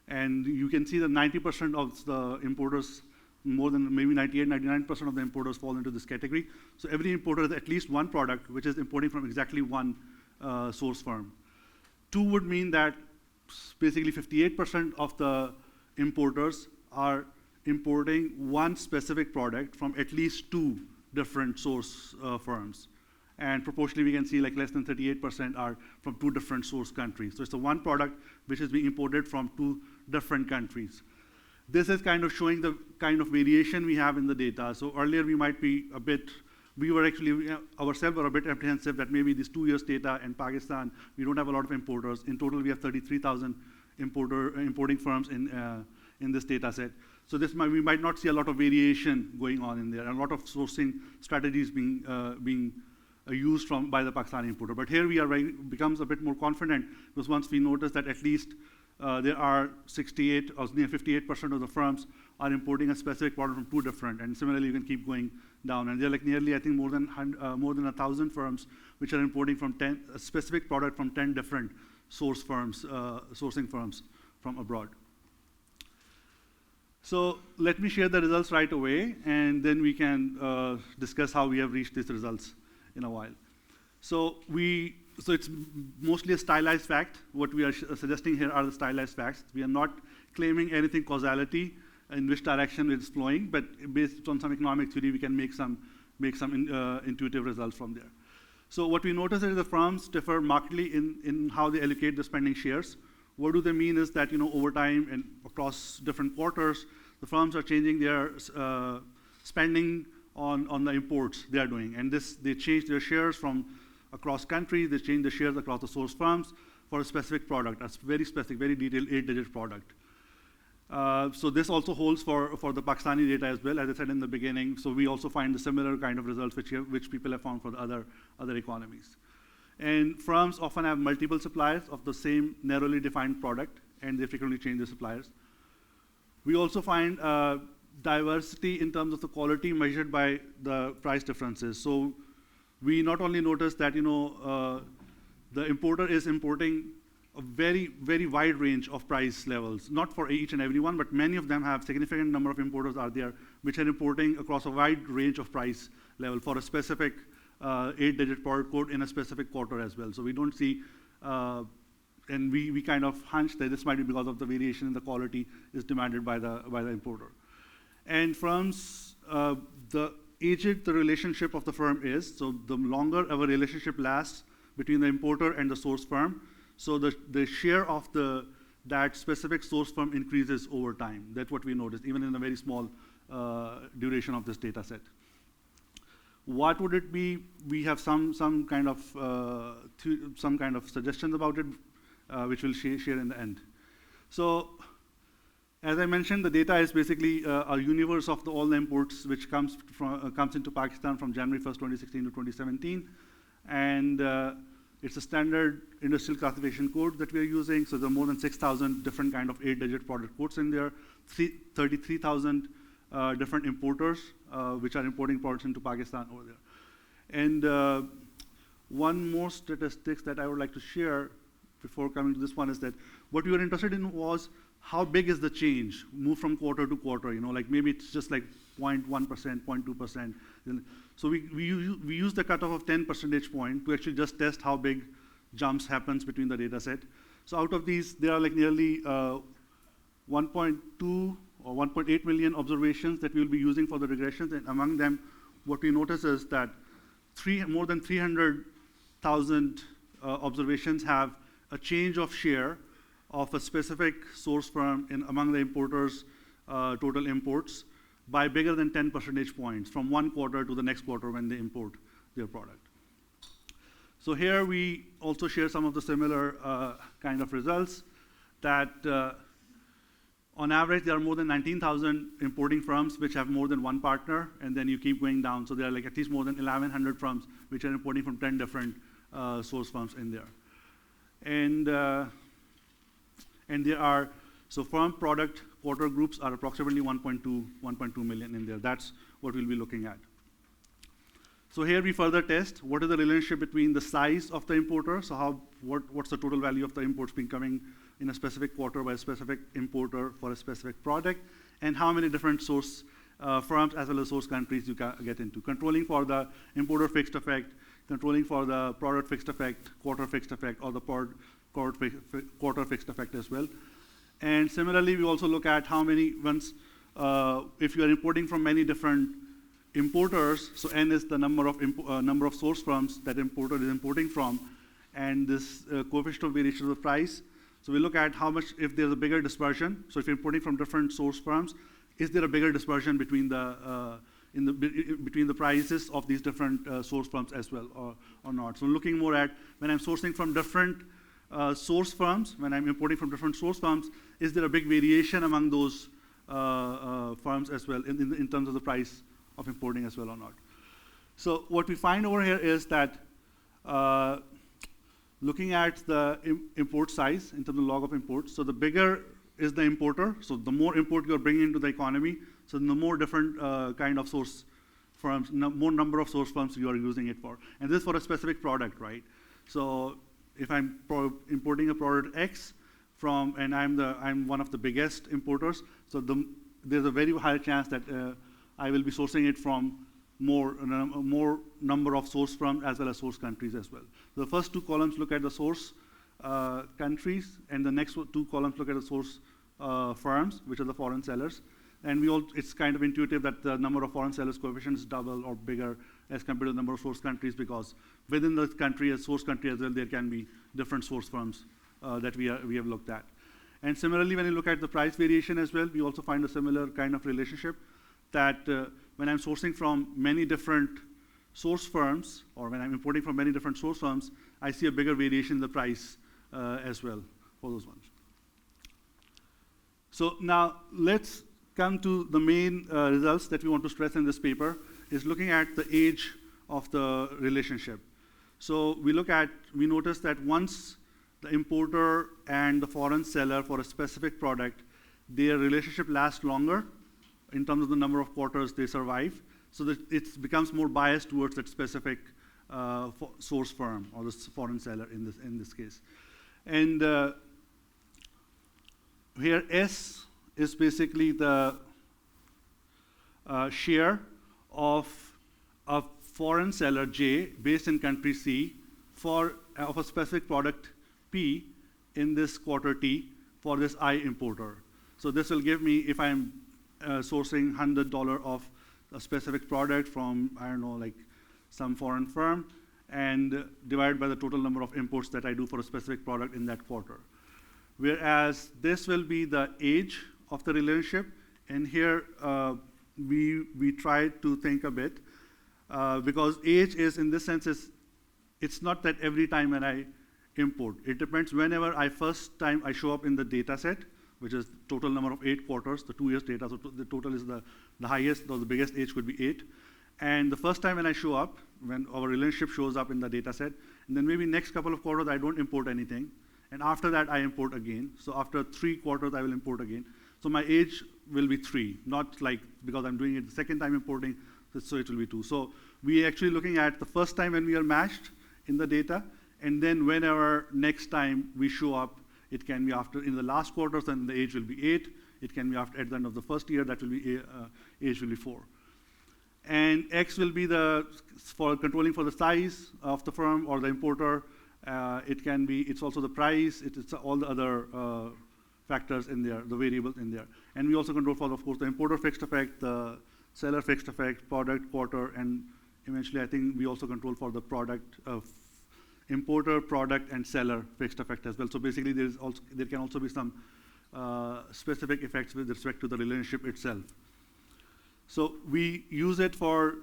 And you can see that 90% of the importers, more than maybe 98, 99% of the importers fall into this category. So every importer has at least one product which is importing from exactly one source firm. 2 would mean that basically 58% of the importers are importing one specific product from at least 2 different source firms. And proportionally, we can see like less than 38% are from 2 different source countries. So it's the one product which is being imported from 2 different countries. This is kind of showing the kind of variation we have in the data. So earlier we might be a bit we were actually, ourselves were a bit apprehensive that maybe this 2 years data in Pakistan, we don't have a lot of importers. In total, we have 33,000 importing firms in this data set. So we might not see a lot of variation going on in there, and a lot of sourcing strategies being used by the Pakistani importer. But here we are becomes a bit more confident, because once we notice that at least there are 68 or near 58% of the firms are importing a specific product from 2 different, and similarly you can keep going down. And they're like nearly, I think, more than 1,000 firms which are importing from a specific product from 10 different sourcing firms from abroad. So let me share the results right away, and then we can discuss how we have reached these results in a while. So it's mostly a stylized fact. What we are suggesting here are the stylized facts. We are not claiming anything causality in which direction it's flowing, but based on some economic theory, we can make some intuitive results from there. So what we notice is the firms differ markedly in how they allocate the spending shares. What do they mean is that, over time and across different quarters, the firms are changing their spending on the imports they are doing. And they change their shares from across countries, they change the shares across the source firms for a specific product, a very specific, very detailed 8-digit product. So this also holds for the Pakistani data as well, as I said in the beginning. So we also find the similar kind of results which people have found for the other economies. And firms often have multiple suppliers of the same narrowly defined product, and they frequently change their suppliers. We also find diversity in terms of the quality measured by the price differences. So we not only notice that the importer is importing a very, very wide range of price levels, not for each and every one, but many of them have significant number of importers are there which are importing across a wide range of price level for a specific 8-digit product code in a specific quarter as well. So we don't see, and we kind of hunch that this might be because of the variation in the quality is demanded by the importer. And firms, the aged the relationship of the firm is, so the longer our relationship lasts between the importer and the source firm, so the share of that specific source firm increases over time. That's what we noticed, even in a very small duration of this data set. What would it be? We have some kind of suggestions about it, which we'll share in the end. So, as I mentioned, the data is basically a universe of all the imports which comes into Pakistan from January 1st, 2016 to 2017, and it's a standard industrial classification code that we are using. So there are more than 6,000 different kind of 8-digit product codes in there, 33,000 different importers which are importing products into Pakistan over there. And one more statistics that I would like to share before coming to this one is that what we were interested in was how big is the change, move from quarter to quarter, like maybe it's just like 0.1%, 0.2%. So we use the cutoff of 10 percentage point to actually just test how big jumps happens between the data set. So out of these, there are like nearly 1.2 or 1.8 million observations that we will be using for the regressions, and among them, what we notice is that more than 300,000 observations have a change of share of a specific source firm among the importers' total imports by bigger than 10 percentage points from one quarter to the next quarter when they import their product. So here we also share some of the similar kind of results that on average there are more than 19,000 importing firms which have more than one partner, and then you keep going down. So there are like at least more than 1,100 firms which are importing from 10 different source firms in there. And there are, so firm product quarter groups are approximately 1.2 million in there. That's what we'll be looking at. So here we further test what is the relationship between the size of the importer, so what's the total value of the imports being coming in a specific quarter by a specific importer for a specific product, and how many different source firms as well as source countries you get into. Controlling for the importer fixed effect, controlling for the product fixed effect, quarter fixed effect, or the quarter fixed effect as well. And similarly, we also look at how many ones, if you are importing from many different importers, so N is the number of source firms that importer is importing from, and this coefficient of variation of the price. So we look at how much, if there's a bigger dispersion, so if you're importing from different source firms, is there a bigger dispersion between the in the between the prices of these different source firms as well, or not. So looking more at when I'm sourcing from different source firms, when I'm importing from different source firms, is there a big variation among those firms as well in terms of the price of importing as well or not? So what we find over here is that looking at the import size in terms of log of imports, so the bigger is the importer, so the more import you're bringing into the economy, so the more different kind of source firms, more number of source firms you are using it for. And this is for a specific product, right? So if I'm importing a product X from, and I'm one of the biggest importers, so there's a very high chance that I will be sourcing it from more number of source firms as well as source countries as well. So the first two columns look at the source countries, and the next two columns look at the source firms, which are the foreign sellers. And it's kind of intuitive that the number of foreign sellers coefficient is double or bigger as compared to the number of source countries, because within the country, as source country as well, there can be different source firms that we have looked at. And similarly, when you look at the price variation as well, we also find a similar kind of relationship that when I'm sourcing from many different source firms, or when I'm importing from many different source firms, I see a bigger variation in the price as well for those ones. So now let's come to the main results that we want to stress in this paper, is looking at the age of the relationship. So we notice that once the importer and the foreign seller for a specific product, their relationship lasts longer in terms of the number of quarters they survive, so that it becomes more biased towards that specific source firm or the foreign seller in this case. And here S is basically the share of a foreign seller J based in country C of a specific product P in this quarter T for this I importer. So this will give me, if I'm sourcing $100 of a specific product from, I don't know, like some foreign firm, and divided by the total number of imports that I do for a specific product in that quarter. Whereas this will be the age of the relationship, and here we try to think a bit, because age is, in this sense, it's not that every time when I import. It depends whenever first time I show up in the data set, which is total number of 8 quarters, the 2 years data, so the total is the highest, or the biggest age could be 8. And the first time when I show up, when our relationship shows up in the data set, and then maybe next couple of quarters I don't import anything, and after that I import again. So after 3 quarters I will import again. So my age will be 3, not like because I'm doing it the second time importing, so it will be 2. So we are actually looking at the first time when we are matched in the data, and then whenever next time we show up, it can be after in the last quarter, then the age will be 8. It can be after at the end of the first year, that will be age will be 4. And X will be for controlling for the size of the firm or the importer. It's also the price. It's all the other factors in there, the variables in there. And we also control for, of course, the importer fixed effect, the seller fixed effect, product, quarter, and eventually I think we also control for the product of importer, product, and seller fixed effect as well. So basically there can also be some specific effects with respect to the relationship itself. So we use it for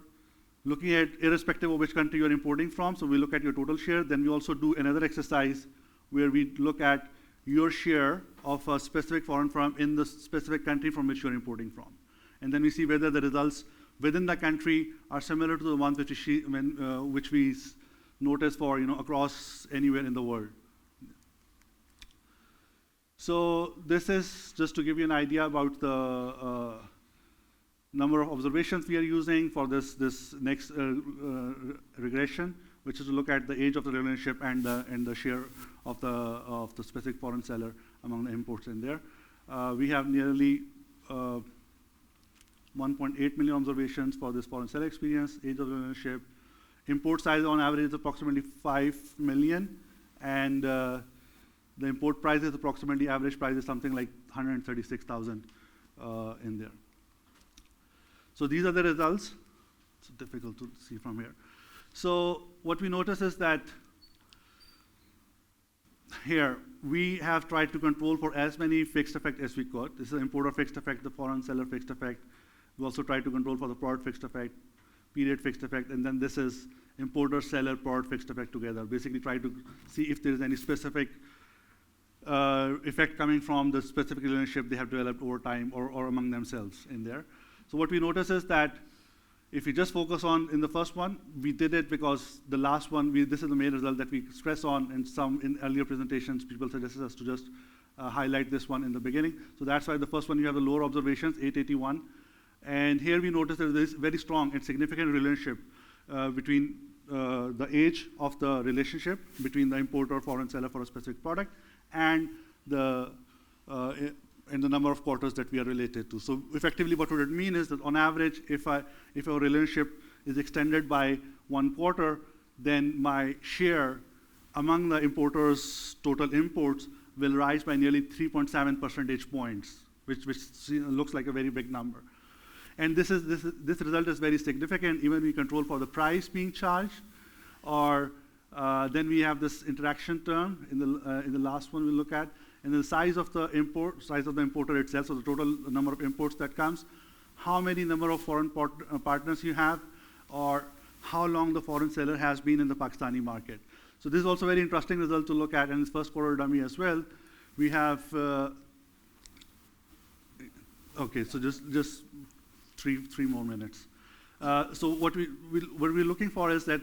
looking at irrespective of which country you're importing from. So we look at your total share. Then we also do another exercise where we look at your share of a specific foreign firm in the specific country from which you're importing from. And then we see whether the results within the country are similar to the ones which we notice for across anywhere in the world. So this is just to give you an idea about the number of observations we are using for this next regression, which is to look at the age of the relationship and the share of the specific foreign seller among the imports in there. We have nearly 1.8 million observations for this foreign seller experience, age of the relationship. Import size on average is approximately 5 million, and the import price is approximately, average price is something like 136,000 in there. So these are the results. It's difficult to see from here. So what we notice is that here we have tried to control for as many fixed effects as we could. This is the importer fixed effect, the foreign seller fixed effect, We also try to control for the product fixed effect, period fixed effect, and then this is importer, seller, product fixed effect together. Basically try to see if there is any specific effect coming from the specific relationship they have developed over time or among themselves in there. So what we notice is that if we just focus on in the first one, we did it because the last one, this is the main result that we stress on, and in earlier presentations, people suggested us to just highlight this one in the beginning. So that's why the first one, you have the lower observations, 881. And here we notice that there is very strong and significant relationship between the age of the relationship between the importer or foreign seller for a specific product and the number of quarters that we are related to. So effectively, what would it mean is that on average, if our relationship is extended by 1 quarter, then my share among the importer's total imports will rise by nearly 3.7 percentage points, which looks like a very big number. And this result is very significant, even when we control for the price being charged, or then we have this interaction term in the last one we look at, and the size of the importer itself, so the total number of imports that comes, how many number of foreign partners you have, or how long the foreign seller has been in the Pakistani market. So this is also a very interesting result to look at in this first quarter dummy as well. We have, okay, so just three more minutes. So what we're looking for is that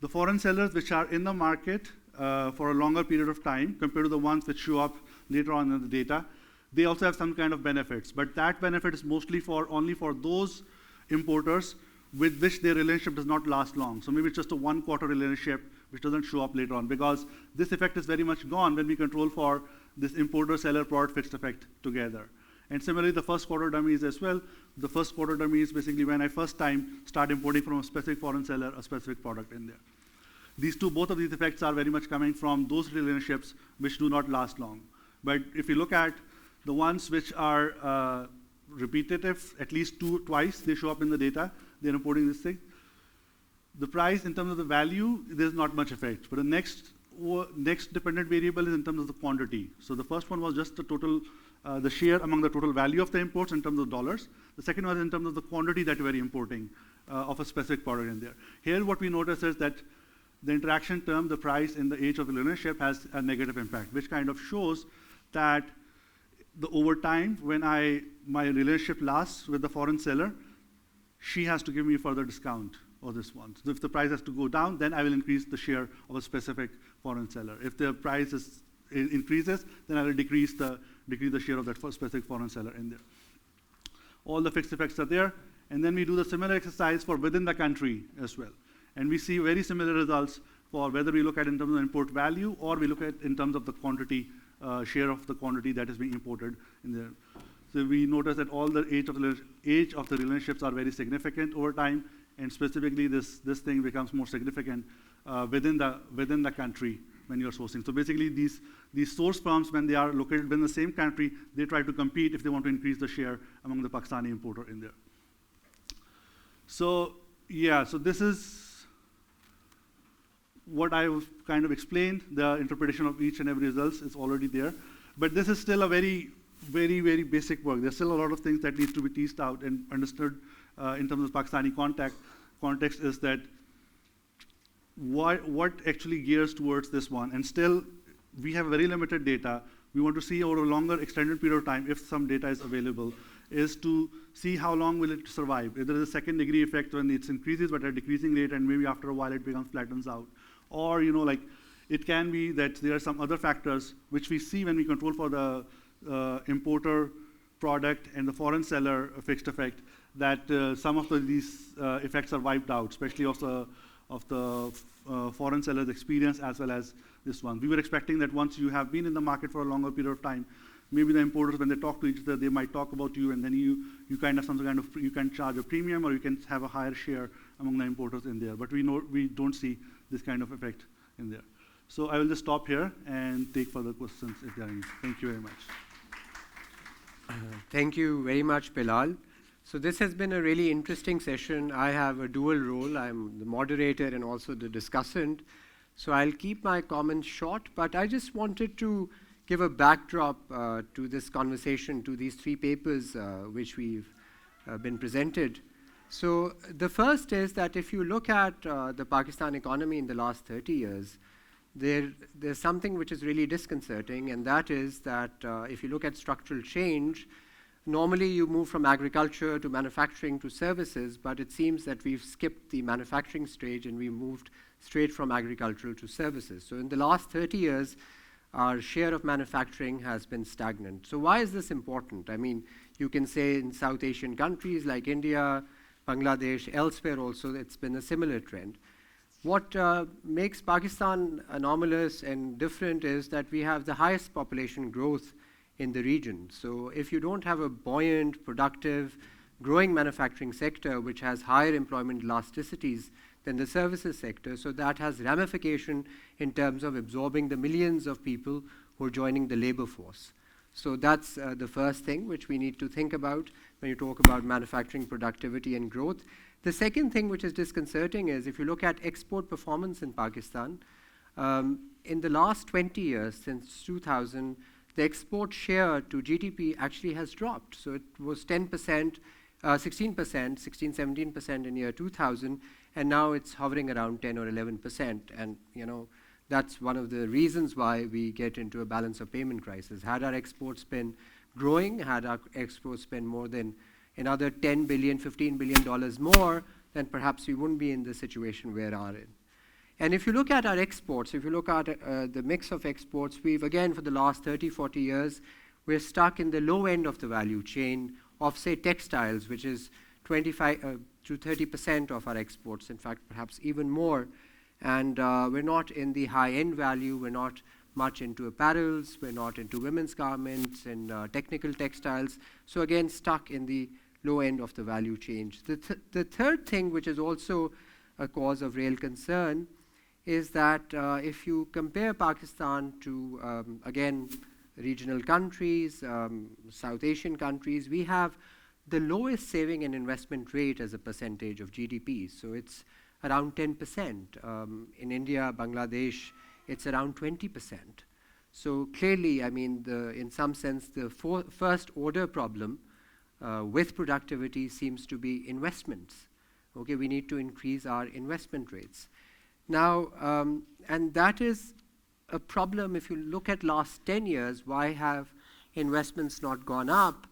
the foreign sellers which are in the market for a longer period of time compared to the ones which show up later on in the data, they also have some kind of benefits. But that benefit is mostly only for those importers with which their relationship does not last long. So maybe it's just a 1 quarter relationship which doesn't show up later on, because this effect is very much gone when we control for this importer-seller product fixed effect together. And similarly, the first quarter dummies as well. The first quarter dummy is basically when I first time start importing from a specific foreign seller a specific product in there. Both of these effects are very much coming from those relationships which do not last long. But if you look at the ones which are repetitive, at least twice they show up in the data, they're importing this thing. The price in terms of the value, there's not much effect. But the next dependent variable is in terms of the quantity. So the first one was just the total, the share among the total value of the imports in terms of dollars. The second one is in terms of the quantity that we're importing of a specific product in there. Here what we notice is that the interaction term, the price and the age of the relationship has a negative impact, which kind of shows that over time, when my relationship lasts with the foreign seller, she has to give me a further discount or this one. So if the price has to go down, then I will increase the share of a specific foreign seller. If the price increases, then I will decrease the share of that specific foreign seller in there. All the fixed effects are there, and then we do the similar exercise for within the country as well. And we see very similar results for whether we look at in terms of import value or we look at in terms of the quantity, share of the quantity that is being imported in there. So we notice that all the age of the relationships are very significant over time, and specifically this thing becomes more significant within the country when you're sourcing. So basically these source firms, when they are located within the same country, they try to compete if they want to increase the share among the Pakistani importer in there. So yeah, so this is what I've kind of explained. The interpretation of each and every result is already there. But this is still a very, very, very basic work. There's still a lot of things that need to be teased out and understood in terms of Pakistani context is that what actually gears towards this one. And still, we have very limited data. We want to see over a longer extended period of time, if some data is available, is to see how long will it survive. If there is a second degree effect when it increases but at a decreasing rate, and maybe after a while it becomes flattens out. Or, it can be that there are some other factors which we see when we control for the importer product and the foreign seller fixed effect, that some of these effects are wiped out, especially of the foreign seller's experience as well as this one. We were expecting that once you have been in the market for a longer period of time, maybe the importers, when they talk to each other, they might talk about you, and then you can charge a premium, or you can have a higher share among the importers in there. But we don't see this kind of effect in there. So I will just stop here and take further questions if there are any. Thank you very much. Thank you very much, Bilal. So this has been a really interesting session. I have a dual role. I'm the moderator and also the discussant. So I'll keep my comments short, but I just wanted to give a backdrop to this conversation, to these 3 papers which we've been presented. So the first is that if you look at the Pakistan economy in the last 30 years, there's something which is really disconcerting, and that is that if you look at structural change, normally you move from agriculture to manufacturing to services, but it seems that we've skipped the manufacturing stage and we moved straight from agricultural to services. So in the last 30 years, our share of manufacturing has been stagnant. So why is this important? I mean, you can say in South Asian countries like India, Bangladesh, elsewhere also, it's been a similar trend. What makes Pakistan anomalous and different is that we have the highest population growth in the region. So if you don't have a buoyant, productive, growing manufacturing sector which has higher employment elasticities than the services sector, so that has ramification in terms of absorbing the millions of people who are joining the labor force. So that's the first thing which we need to think about when you talk about manufacturing productivity and growth. The second thing which is disconcerting is if you look at export performance in Pakistan, in the last 20 years, since 2000, the export share to GDP actually has dropped. So it was 10%, 16%, 17% in year 2000, and now it's hovering around 10 or 11%. And that's one of the reasons why we get into a balance of payment crisis. Had our exports been growing, had our exports been more than another $10 billion, $15 billion more, then perhaps we wouldn't be in the situation we are in. And if you look at our exports, if you look at the mix of exports, we've again for the last 30, 40 years, we're stuck in the low end of the value chain of say textiles, which is 25 to 30% of our exports, in fact perhaps even more. And we're not in the high-end value, we're not much into apparels, we're not into women's garments and technical textiles. So again, stuck in the low end of the value chain. The third thing, which is also a cause of real concern, is that if you compare Pakistan to, again, regional countries, South Asian countries, we have the lowest saving and investment rate as a percentage of GDP. So it's around 10%. In India, Bangladesh, it's around 20%. So clearly, I mean, in some sense, the first order problem with productivity seems to be investments. Okay, we need to increase our investment rates. Now, and that is a problem if you look at last 10 years, why have investments not gone up,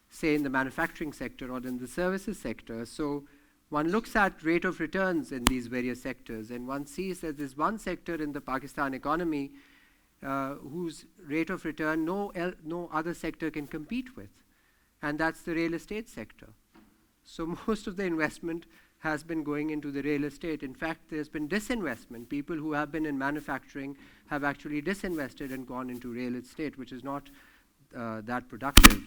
say in the manufacturing sector or in the services sector? So one looks at rate of returns in these various sectors, and one sees that there's one sector in the Pakistan economy whose rate of return no other sector can compete with, and that's the real estate sector. So most of the investment has been going into the real estate. In fact, there's been disinvestment. People who have been in manufacturing have actually disinvested and gone into real estate, which is not that productive.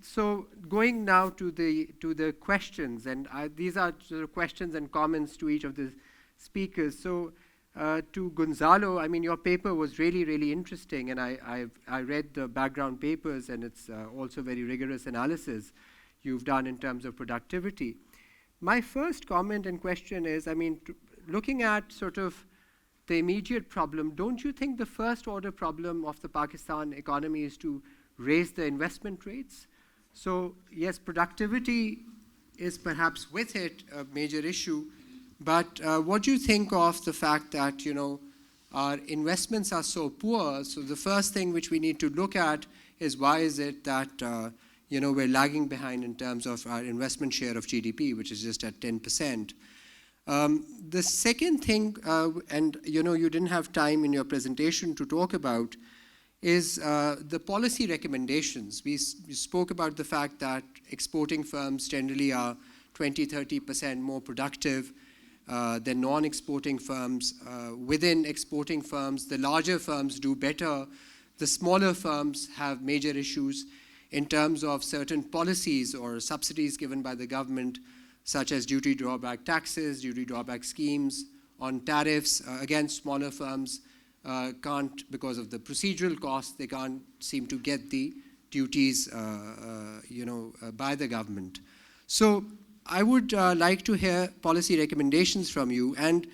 So going now to the questions, and these are sort of questions and comments to each of the speakers. So to Gonzalo, I mean, your paper was really, really interesting, and I read the background papers, and it's also very rigorous analysis you've done in terms of productivity. My first comment and question is, I mean, looking at sort of the immediate problem, don't you think the first order problem of the Pakistan economy is to raise the investment rates? So yes, productivity is perhaps with it a major issue, but what do you think of the fact that, our investments are so poor? So the first thing which we need to look at is why is it that we're lagging behind in terms of our investment share of GDP, which is just at 10%. The second thing, and you didn't have time in your presentation to talk about, is the policy recommendations. We spoke about the fact that exporting firms generally are 20-30% more productive than non-exporting firms. Within exporting firms, the larger firms do better. The smaller firms have major issues in terms of certain policies or subsidies given by the government, such as duty drawback taxes, duty drawback schemes on tariffs. Again, smaller firms can't, because of the procedural costs, they can't seem to get the duties, by the government. So I would like to hear policy recommendations from you. And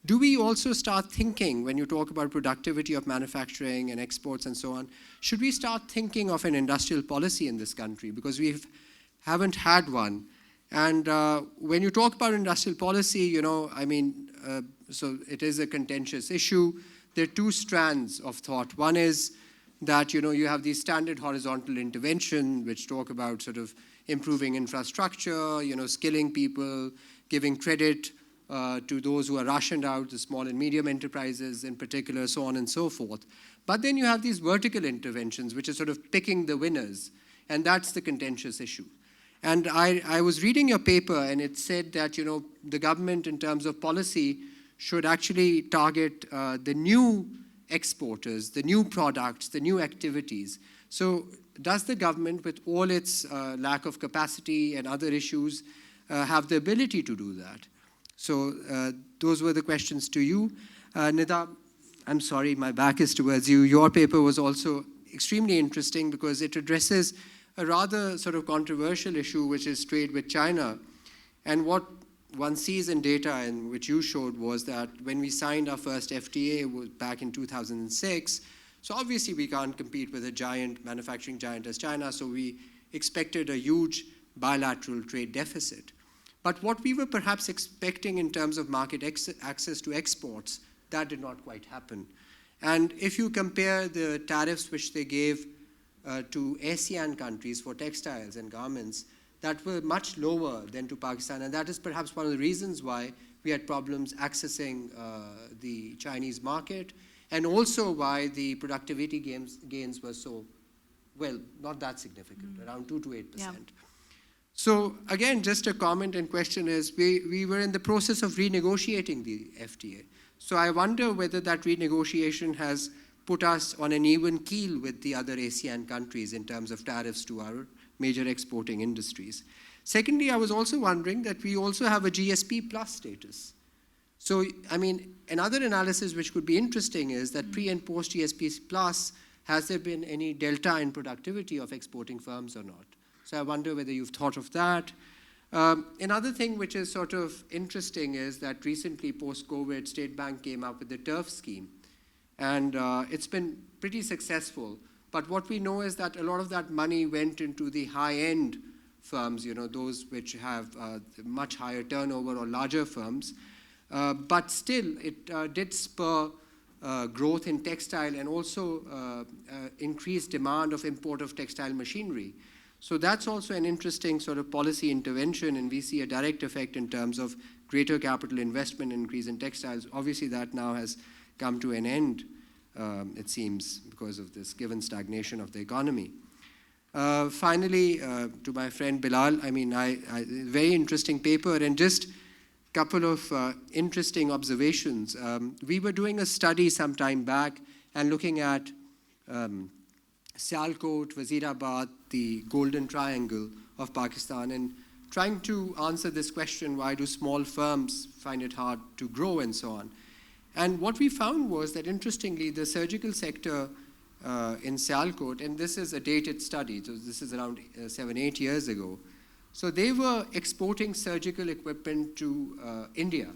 do we also start thinking, when you talk about productivity of manufacturing and exports and so on, should we start thinking of an industrial policy in this country? Because we've haven't had one. And when you talk about industrial policy, so it is a contentious issue. There are two strands of thought. One is that, you have these standard horizontal intervention, which talk about sort of improving infrastructure, skilling people, giving credit to those who are rationed out, the small and medium enterprises in particular, so on and so forth. But then you have these vertical interventions, which is sort of picking the winners, and that's the contentious issue. And I was reading your paper, and it said that, the government, in terms of policy, should actually target the new exporters, the new products, the new activities. So does the government, with all its lack of capacity and other issues, have the ability to do that? So those were the questions to you. Nida, I'm sorry, my back is towards you. Your paper was also extremely interesting because it addresses a rather sort of controversial issue, which is trade with China. And what one sees in data, and which you showed, was that when we signed our first FTA back in 2006, so obviously we can't compete with a manufacturing giant as China, so we expected a huge bilateral trade deficit. But what we were perhaps expecting in terms of market access to exports, that did not quite happen. And if you compare the tariffs which they gave to ASEAN countries for textiles and garments, that were much lower than to Pakistan. And that is perhaps one of the reasons why we had problems accessing the Chinese market, and also why the productivity gains were so, well, not that significant, around 2 to 8%. Yeah. So again, just a comment and question is, we were in the process of renegotiating the FTA. So I wonder whether that renegotiation has put us on an even keel with the other ASEAN countries in terms of tariffs to our major exporting industries. Secondly, I was also wondering that we also have a GSP plus status. So, another analysis which could be interesting is that pre and post GSP plus, has there been any delta in productivity of exporting firms or not? So I wonder whether you've thought of that. Another thing which is sort of interesting is that recently, post-COVID, State Bank came up with the TURF scheme. And it's been pretty successful. But what we know is that a lot of that money went into the high-end firms, those which have much higher turnover or larger firms. But still, it did spur growth in textile and also increased demand of import of textile machinery. So that's also an interesting sort of policy intervention, and we see a direct effect in terms of greater capital investment increase in textiles. Obviously, that now has come to an end, it seems, because of this given stagnation of the economy. Finally, to my friend Bilal, very interesting paper, and just a couple of interesting observations. We were doing a study some time back and looking at Sialkot, Wazirabad, the Golden Triangle of Pakistan, and trying to answer this question, why do small firms find it hard to grow and so on. And what we found was that, interestingly, the surgical sector in Sialkot, and this is a dated study, so this is around 7-8 years ago, so they were exporting surgical equipment to India.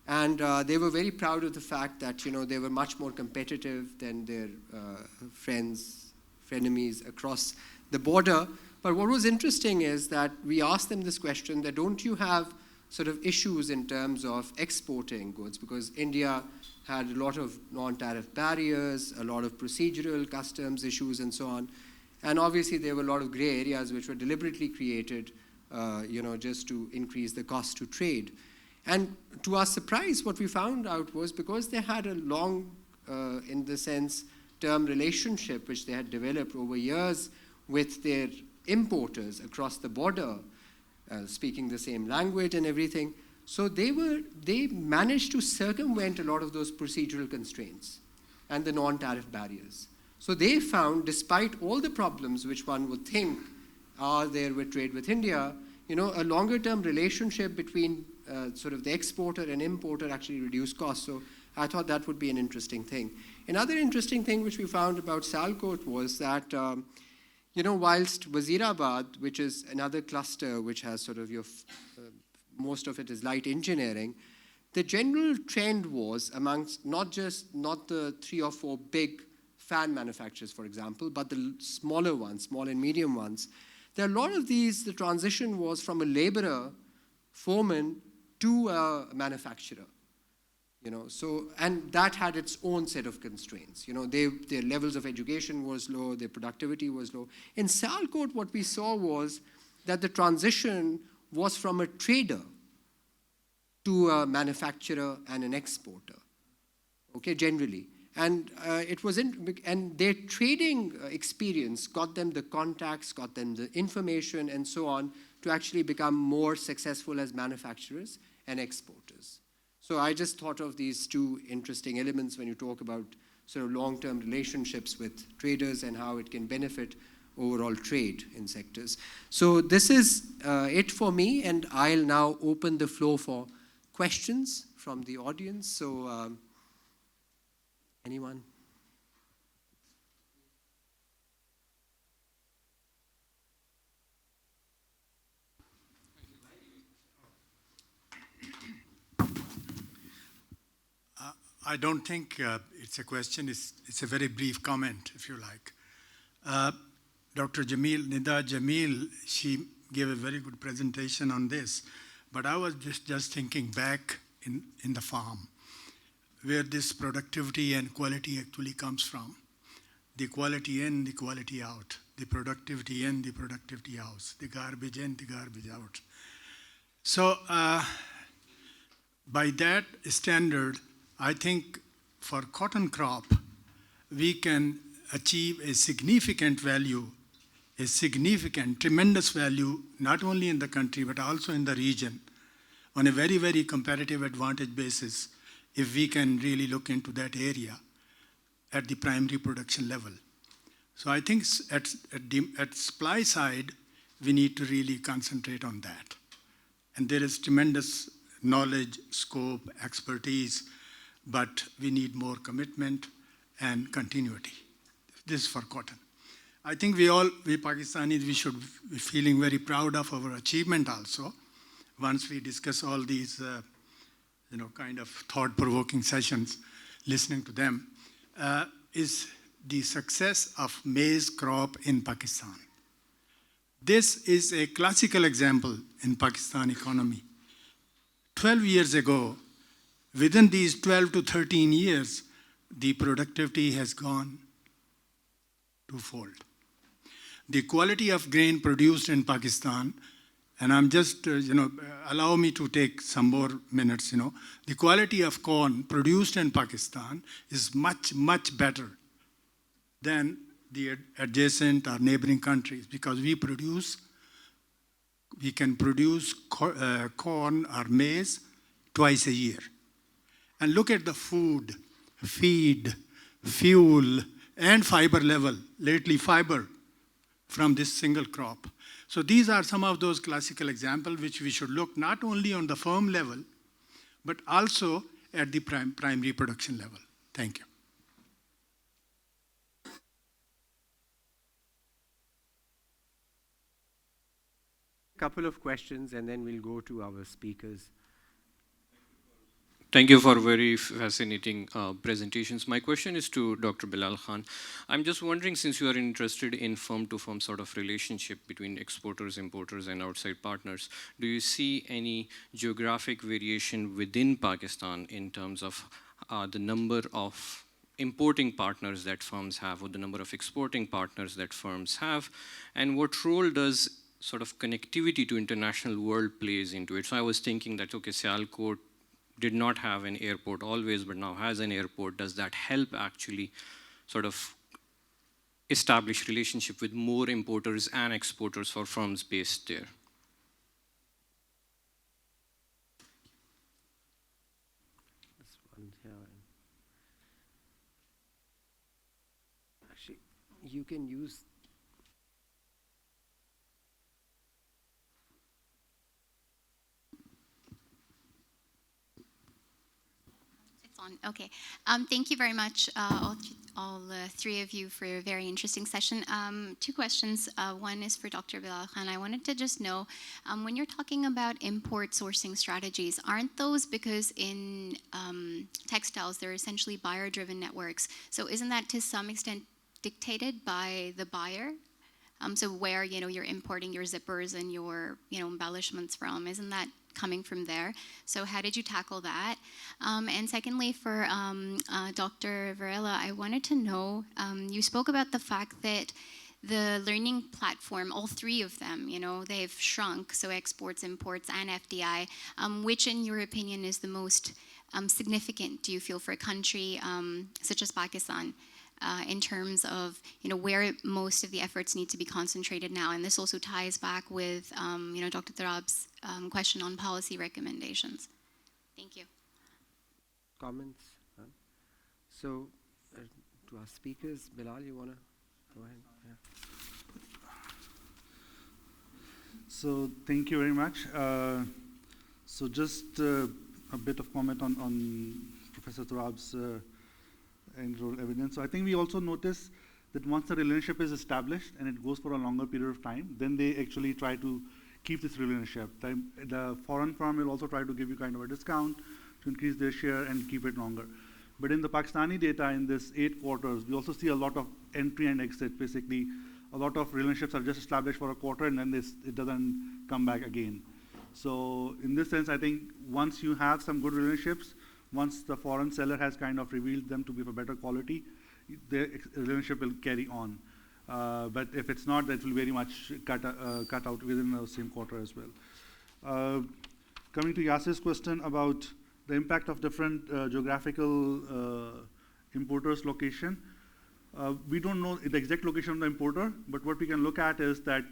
And they were very proud of the fact that, they were much more competitive than their frenemies across the border. But what was interesting is that we asked them this question, that don't you have sort of issues in terms of exporting goods, because India had a lot of non-tariff barriers, a lot of procedural customs issues and so on. And obviously there were a lot of gray areas which were deliberately created, just to increase the cost to trade. And to our surprise, what we found out was because they had a long, in the sense, term relationship which they had developed over years with their importers across the border, speaking the same language and everything. So they managed to circumvent a lot of those procedural constraints and the non-tariff barriers. So they found, despite all the problems which one would think are there with trade with India, a longer-term relationship between sort of the exporter and importer actually reduced costs. So I thought that would be an interesting thing. Another interesting thing which we found about Sialkot was that whilst Wazirabad, which is another cluster which has sort of most of it is light engineering, the general trend was amongst not the 3 or 4 big fan manufacturers, for example, but the smaller ones, small and medium ones, there are a lot of these, the transition was from a laborer, foreman, to a manufacturer. So, and that had its own set of constraints. Their levels of education was low, their productivity was low. In Sialkot, what we saw was that the transition was from a trader to a manufacturer and an exporter, okay, generally. And and their trading experience got them the contacts, got them the information, and so on, to actually become more successful as manufacturers and exporters. So I just thought of these two interesting elements when you talk about sort of long-term relationships with traders and how it can benefit overall trade in sectors. So this is it for me, and I'll now open the floor for questions from the audience. So anyone? I don't think it's a question, it's a very brief comment, if you like. Dr. Nida Jamil, she gave a very good presentation on this, but I was just thinking back in the farm, where this productivity and quality actually comes from. The quality in, the quality out. The productivity in, the productivity out. The garbage in, the garbage out. So by that standard, I think for cotton crop, we can achieve a significant value, a significant, tremendous value, not only in the country, but also in the region, on a very, very competitive advantage basis, if we can really look into that area at the primary production level. So I think at supply side, we need to really concentrate on that. And there is tremendous knowledge, scope, expertise, but we need more commitment and continuity. This is for cotton. I think we Pakistanis, we should be feeling very proud of our achievement also, once we discuss all these, kind of thought-provoking sessions, listening to them, is the success of maize crop in Pakistan. This is a classical example in Pakistan economy. 12 years ago, within these 12 to 13 years, the productivity has gone twofold. The quality of grain produced in Pakistan, and I'm just, allow me to take some more minutes, The quality of corn produced in Pakistan is much, much better than the adjacent or neighboring countries, because we can produce corn or maize twice a year. And look at the food, feed, fuel, and fiber level, lately fiber, from this single crop. So these are some of those classical examples which we should look not only on the farm level, but also at the primary production level. Thank you. A couple of questions, and then we'll go to our speakers. Thank you for very fascinating presentations. My question is to Dr. Bilal Khan. I'm just wondering, since you are interested in firm-to-firm sort of relationship between exporters, importers, and outside partners, do you see any geographic variation within Pakistan in terms of the number of importing partners that firms have, or the number of exporting partners that firms have, and what role does sort of connectivity to international world plays into it? So I was thinking that, okay, Sialkot did not have an airport always, but now has an airport. Does that help actually sort of establish relationship with more importers and exporters for firms based there? This one here. Actually, you can use. Okay. Thank you very much, all three of you, for a very interesting session. Two questions. One is for Dr. Bilal Khan. I wanted to just know, when you're talking about import sourcing strategies, aren't those, because in textiles, they're essentially buyer-driven networks, so isn't that to some extent dictated by the buyer? So where, you're importing your zippers and your, embellishments from, isn't that coming from there? So how did you tackle that? And secondly, for Dr. Varela, I wanted to know, you spoke about the fact that the learning platform, all three of them, they've shrunk, so exports, imports, and FDI. Which, in your opinion, is the most significant, do you feel, for a country such as Pakistan, in terms of where most of the efforts need to be concentrated now? And this also ties back with Dr. Tarab's question on policy recommendations. Thank you. Comments? None? So, to our speakers, Bilal, you want to go ahead? Yeah. So thank you very much. So just a bit of comment on Professor Tarab's end role evidence. So I think we also notice that once the relationship is established and it goes for a longer period of time, then they actually try to keep this relationship. The foreign firm will also try to give you kind of a discount to increase their share and keep it longer. But in the Pakistani data, in this 8 quarters, we also see a lot of entry and exit. Basically, a lot of relationships are just established for a quarter and then it doesn't come back again. So in this sense, I think once you have some good relationships, once the foreign seller has kind of revealed them to be of a better quality, the relationship will carry on. But if it's not, that will very much cut out within the same quarter as well. Coming to Yasir's question about the impact of different geographical importers' location, we don't know the exact location of the importer, but what we can look at is that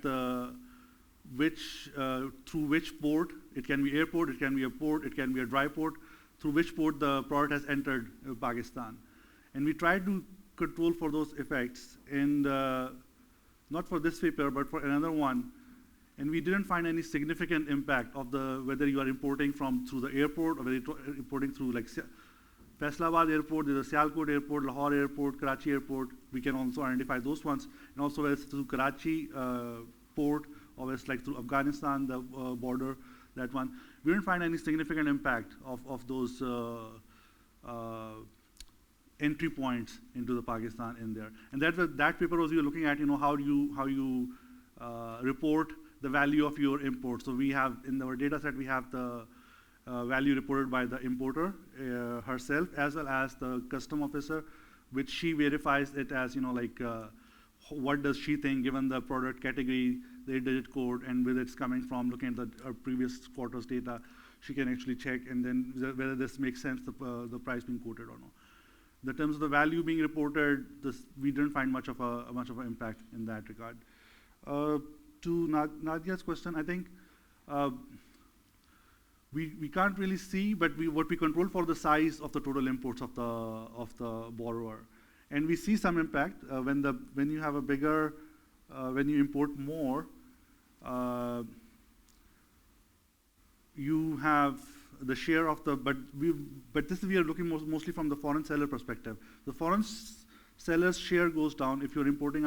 through which port, it can be airport, it can be a port, it can be a dry port, through which port the product has entered Pakistan. And we try to control for those effects, and not for this paper, but for another one. And we didn't find any significant impact of whether you are importing through the airport or whether you're importing through like Faisalabad Airport, there's a Sialkot Airport, Lahore Airport, Karachi Airport. We can also identify those ones. And also whether it's through Karachi port or it's like through Afghanistan, the border, that one. We didn't find any significant impact of those entry points into the Pakistan in there. And that paper was looking at how you report the value of your import. So we have in our data set, we have the value reported by the importer herself, as well as the custom officer, which she verifies it as, what does she think given the product category, the 8-digit code, and whether it's coming from looking at the previous quarter's data, she can actually check and then whether this makes sense, the price being quoted or not. In terms of the value being reported, we didn't find much of an impact in that regard. To Nadia's question, I think we can't really see, but what we control for the size of the total imports of the borrower, and we see some impact when you have a bigger, when you import more, you have the share of the, but this we are looking mostly from the foreign seller perspective. The foreign seller's share goes down if you're importing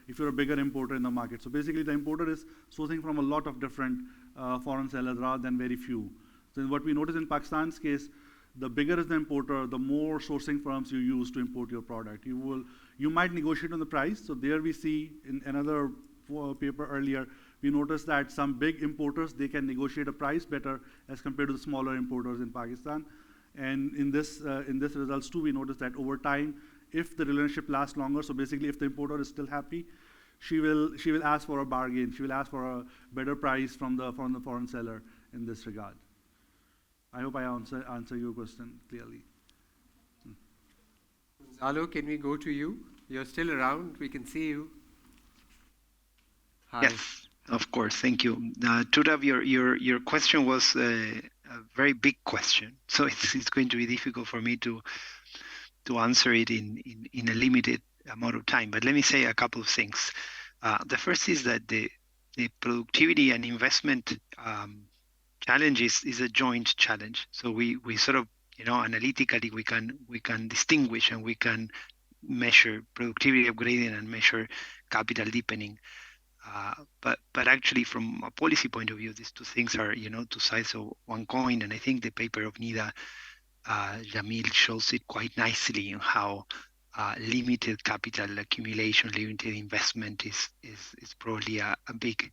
if you're a bigger importer in the market. So basically the importer is sourcing from a lot of different foreign sellers rather than very few. So what we notice in Pakistan's case, the bigger is the importer, the more sourcing firms you use to import your product. You might negotiate on the price. So there we see in another paper earlier, we noticed that some big importers, they can negotiate a price better as compared to the smaller importers in Pakistan. And in this results too, we noticed that over time, if the relationship lasts longer, so basically if the importer is still happy, she will ask for a bargain. She will ask for a better price from the foreign seller in this regard. I hope I answer your question clearly. Gonzalo, can we go to you? You're still around. We can see you. Hi. Yes, of course. Thank you. Turab, your question was a very big question, so it's going to be difficult for me to answer it in a limited amount of time. But let me say a couple of things. The first is that the productivity and investment challenge is a joint challenge. So we sort of, analytically we can distinguish and we can measure productivity upgrading and measure capital deepening. But actually, from a policy point of view, these two things are, two sides of one coin. And I think the paper of Nida Jamil shows it quite nicely in how limited capital accumulation, limited investment is probably a big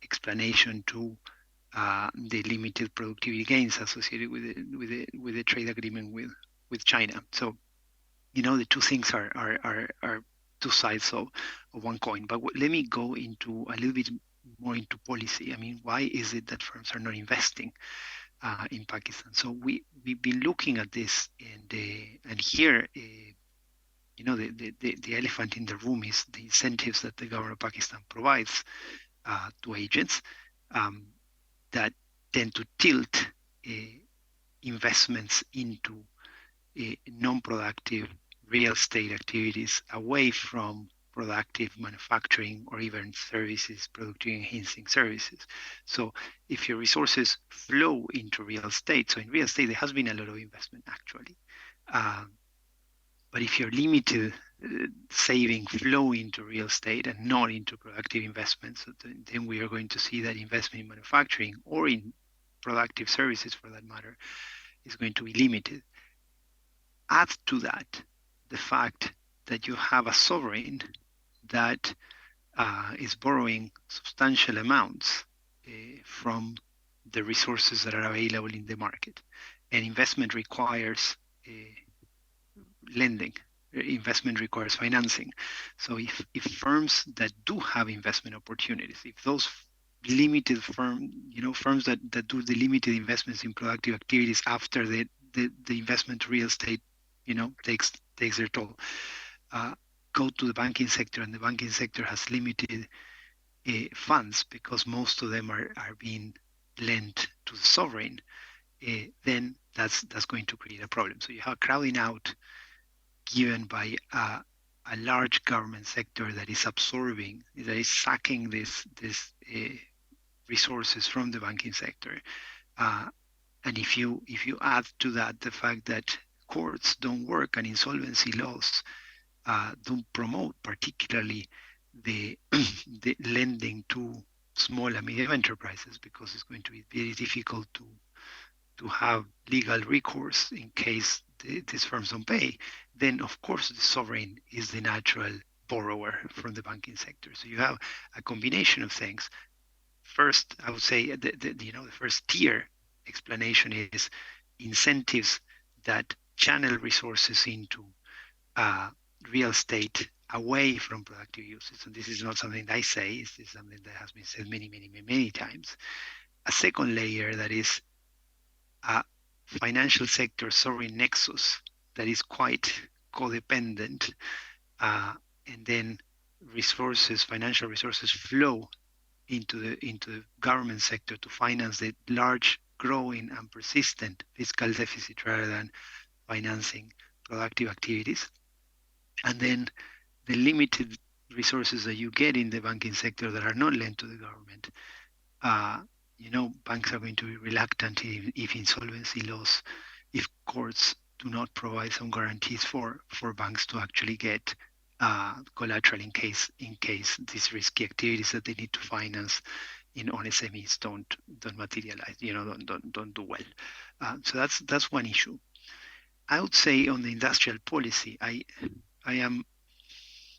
explanation to the limited productivity gains associated with the trade agreement with China. So, the two things are two sides of one coin. But let me go into a little bit more into policy. I mean, why is it that firms are not investing in Pakistan? So we've been looking at this, and here, the elephant in the room is the incentives that the government of Pakistan provides to agents that tend to tilt investments into non-productive real estate activities away from productive manufacturing or even services, productivity enhancing services. So if your resources flow into real estate, so in real estate there has been a lot of investment actually, but if you're limited saving flow into real estate and not into productive investments, then we are going to see that investment in manufacturing or in productive services for that matter is going to be limited. Add to that the fact that you have a sovereign that is borrowing substantial amounts from the resources that are available in the market. And investment requires lending. Investment requires financing. So if firms that do have investment opportunities, if those limited firms that do the limited investments in productive activities after the investment real estate, takes their toll, go to the banking sector, and the banking sector has limited funds because most of them are being lent to the sovereign, then that's going to create a problem. So you have crowding out given by a large government sector that is absorbing, that is sucking this resources from the banking sector. And if you add to that the fact that courts don't work and insolvency laws don't promote particularly the lending to small and medium enterprises, because it's going to be very difficult to have legal recourse in case these firms don't pay, then of course the sovereign is the natural borrower from the banking sector. So you have a combination of things. First, I would say the first tier explanation is incentives that channel resources into real estate away from productive uses. And this is not something that I say, this is something that has been said many times. A second layer that is a financial sector sovereign nexus that is quite codependent, and then financial resources flow into the government sector to finance the large, growing, and persistent fiscal deficit rather than financing productive activities. And then the limited resources that you get in the banking sector that are not lent to the government, banks are going to be reluctant if insolvency laws, if courts do not provide some guarantees for banks to actually get collateral in case these risky activities that they need to finance on SMEs don't materialize, don't do well. So that's one issue. I would say on the industrial policy, I am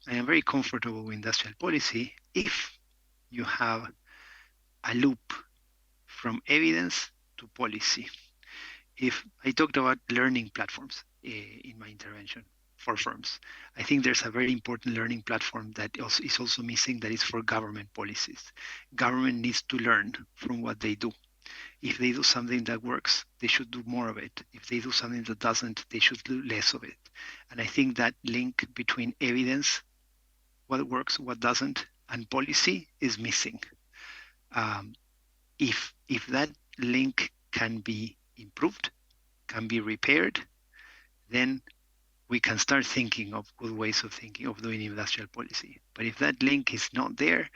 very comfortable with industrial policy if you have a loop from evidence to policy. If I talked about learning platforms in my intervention for firms, I think there's a very important learning platform that is also missing, that is for government policies. Government needs to learn from what they do. If they do something that works, they should do more of it. If they do something that doesn't, they should do less of it. And I think that link between evidence, what works, what doesn't, and policy is missing. If that link can be improved, can be repaired, then we can start thinking of good ways of doing industrial policy. But if that link is not there,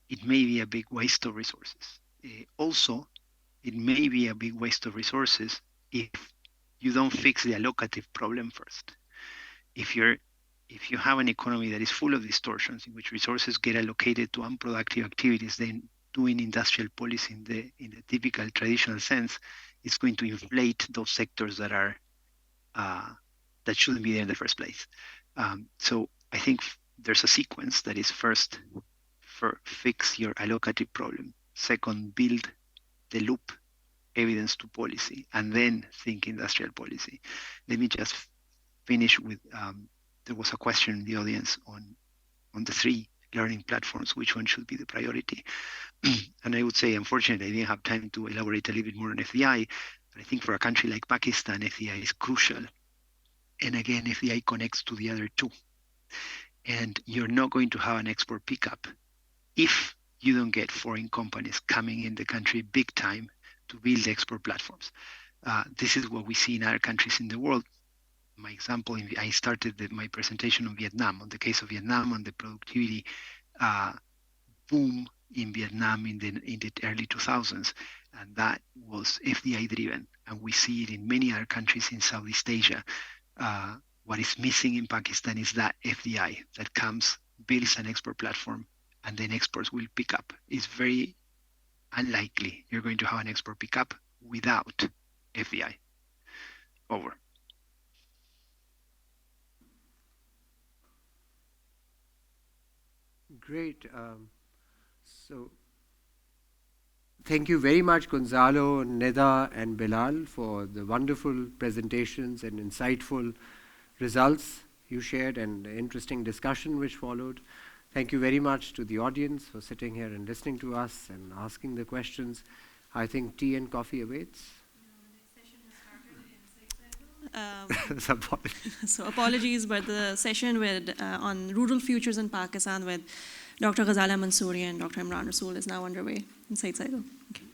it may be a big waste of resources. Also, it may be a big waste of resources if you don't fix the allocative problem first. If you have an economy that is full of distortions in which resources get allocated to unproductive activities, then doing industrial policy in the typical traditional sense is going to inflate those sectors that are that shouldn't be there in the first place. So I think there's a sequence that is first, fix your allocative problem. Second, build the loop, evidence to policy, and then think industrial policy. Let me just finish with, there was a question in the audience on the 3 learning platforms, which one should be the priority? And I would say, unfortunately, I didn't have time to elaborate a little bit more on FDI, but I think for a country like Pakistan, FDI is crucial. And again, FDI connects to the other 2. And you're not going to have an export pickup if you don't get foreign companies coming in the country big time to build export platforms. This is what we see in other countries in the world. My example, I started my presentation on Vietnam, on the case of Vietnam, on the productivity boom in Vietnam in the early 2000s, and that was FDI driven. And we see it in many other countries in Southeast Asia. What is missing in Pakistan is that FDI that comes, builds an export platform, and then exports will pick up. It's very unlikely you're going to have an export pickup without FDI. Over. Great. So thank you very much, Gonzalo, Neda, and Bilal, for the wonderful presentations and insightful results you shared and the interesting discussion which followed. Thank you very much to the audience for sitting here and listening to us and asking the questions. I think tea and coffee awaits. So apologies, but the session with on rural futures in Pakistan with Dr. Ghazala Mansouri and Dr. Imran Rasool is now underway in Said Saidal. Okay.